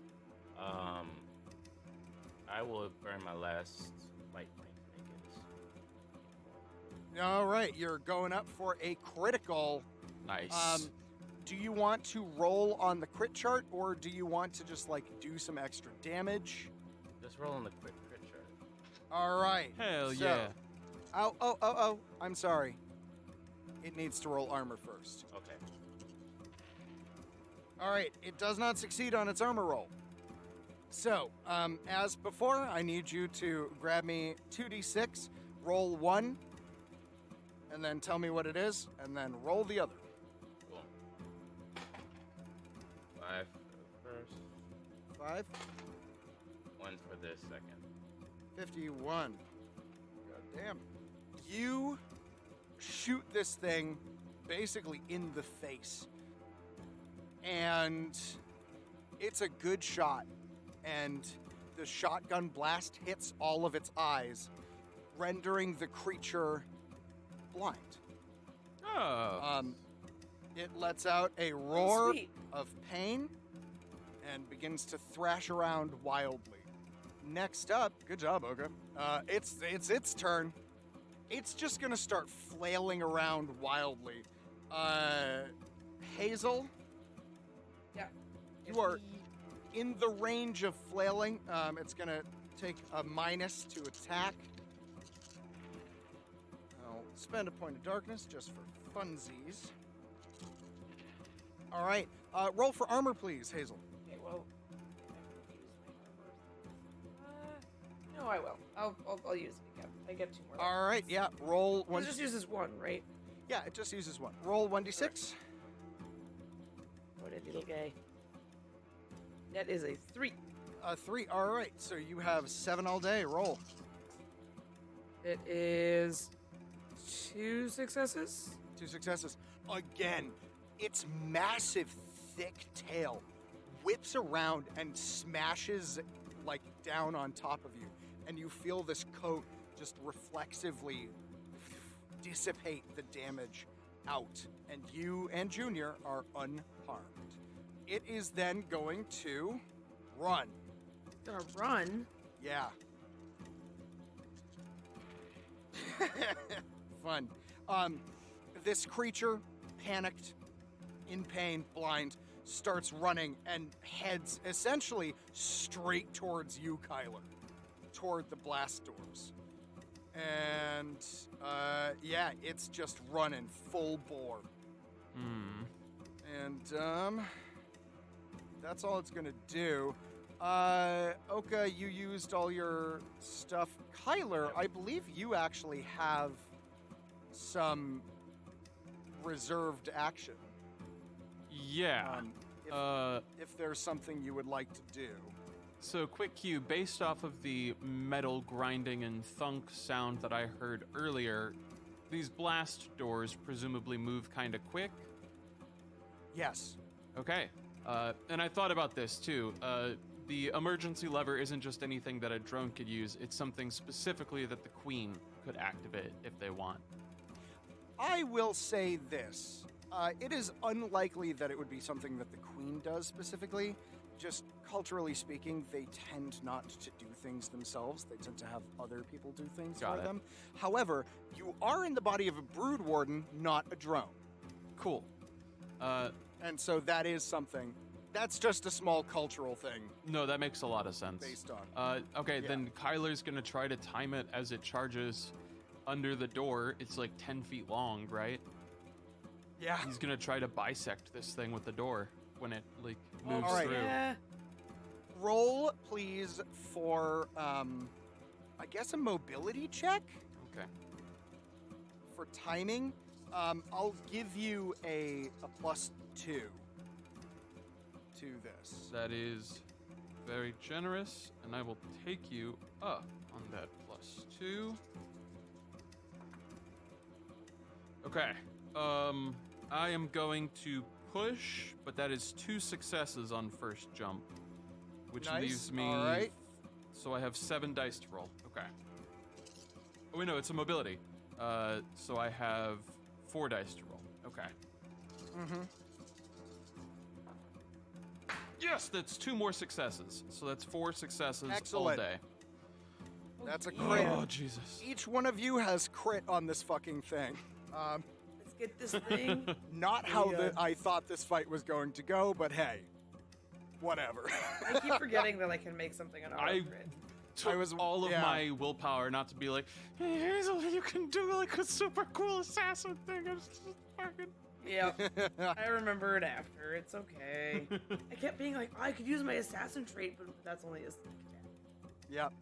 I will burn my last light point to make it. All right, you're going up for a critical. Nice. Do you want to roll on the crit chart, or do you want to just like do some extra damage? Just roll on the crit chart. All right. Hell so- yeah. Oh! I'm sorry. It needs to roll armor first. Okay. All right, it does not succeed on its armor roll. So, as before, I need you to grab me 2d6, roll 1, and then tell me what it is, and then roll the other. Cool. 5 for the first. 5, 1 for the second. 51. God damn. You shoot this thing basically in the face. And it's a good shot. And the shotgun blast hits all of its eyes, rendering the creature blind. Oh. It lets out a roar sweet. of pain and begins to thrash around wildly. Next up, good job, Oga. It's its turn. It's just gonna start flailing around wildly. Hazel, Yeah. you are in the range of flailing. It's gonna take a minus to attack. I'll spend a point of darkness just for funsies. All right, roll for armor, please, Hazel. Okay, well, I have to use my armor. No, I will. I'll use it again. I get 2 more. All right, yeah, roll It one. just uses 1, right? Yeah, it just uses 1. Roll 1d6. What a little guy. That is a 3. 3. All right, so you have 7 all day. Roll. It is 2 successes. 2 successes. Again, its massive, thick tail whips around and smashes like down on top of you, and you feel this coat just reflexively dissipate the damage out, and you and Junior are unharmed. It is then going to run. Gonna run. Yeah. Fun. This creature, panicked, in pain, blind, starts running and heads essentially straight towards you, Kyler, toward the blast doors. And, yeah, it's just running full bore. And, that's all it's gonna do. Oka, you used all your stuff. Kyler, I believe you actually have some reserved action. Yeah. If there's something you would like to do. So, quick cue, based off of the metal grinding and thunk sound that I heard earlier, these blast doors presumably move kind of quick. Yes. Okay. And I thought about this too. The emergency lever isn't just anything that a drone could use, it's something specifically that the Queen could activate if they want. I will say this. It is unlikely that it would be something that the Queen does specifically. Just culturally speaking, they tend not to do things themselves. They tend to have other people do things Got for it. them. However, you are in the body of a brood warden, not a drone. Cool. And so that is something. That's just a small cultural thing No, that makes a lot of sense. based on. Okay, Yeah. then Kyler's gonna try to time it as it charges under the door. It's like 10 feet long, right? Yeah. He's gonna try to bisect this thing with the door when it like moves all right. through. Yeah. Roll, please, for, I guess a mobility check Okay. for timing. I'll give you a +2 to this. That is very generous, and I will take you up on that +2. Okay. I am going to push, but that is 2 successes on first jump, which Nice. leaves me. All right. So I have 7 dice to roll. Okay. Oh wait, no, it's a mobility. So I have 4 dice to roll. Okay. Mm-hmm. Yes, that's 2 more successes. So that's 4 successes Excellent. all day. That's a crit. Oh Jesus. Each one of you has crit on this fucking thing. Let's get this thing. Not how Yeah. I thought this fight was going to go, but hey, whatever. I keep forgetting that I can make something an auto I crit. took was- all of yeah. my willpower not to be like, hey, here's a way you can do like a super cool assassin thing. It's just fucking. Yeah. I remember it after. It's okay. I kept being like, oh, I could use my assassin trait, but that's only a sneak attack. Yep.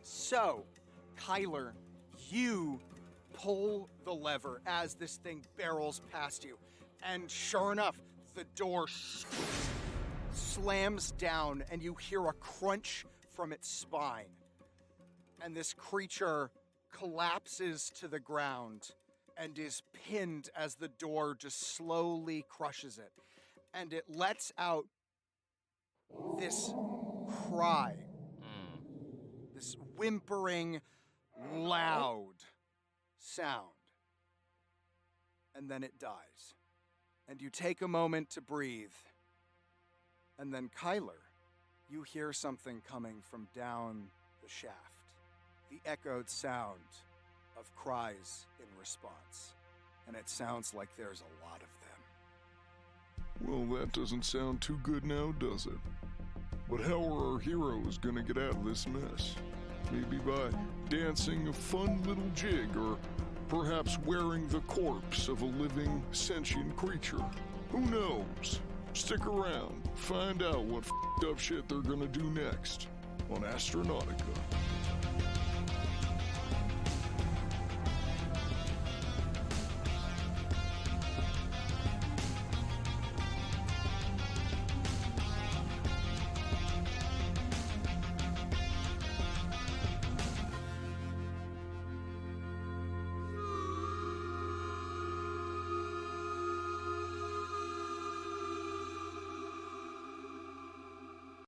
So, Kyler, you pull the lever as this thing barrels past you. And sure enough, the door slams down and you hear a crunch from its spine. And this creature collapses to the ground and is pinned as the door just slowly crushes it. And it lets out this cry. This whimpering, loud sound. And then it dies. And you take a moment to breathe. And then, Kyler, you hear something coming from down the shaft. The echoed sound of cries in response. And it sounds like there's a lot of them. Well, that doesn't sound too good now, does it? But how are our heroes gonna get out of this mess? Maybe by dancing a fun little jig, or perhaps wearing the corpse of a living, sentient creature. Who knows? Stick around, find out what f***ed up shit they're gonna do next on Astronautica.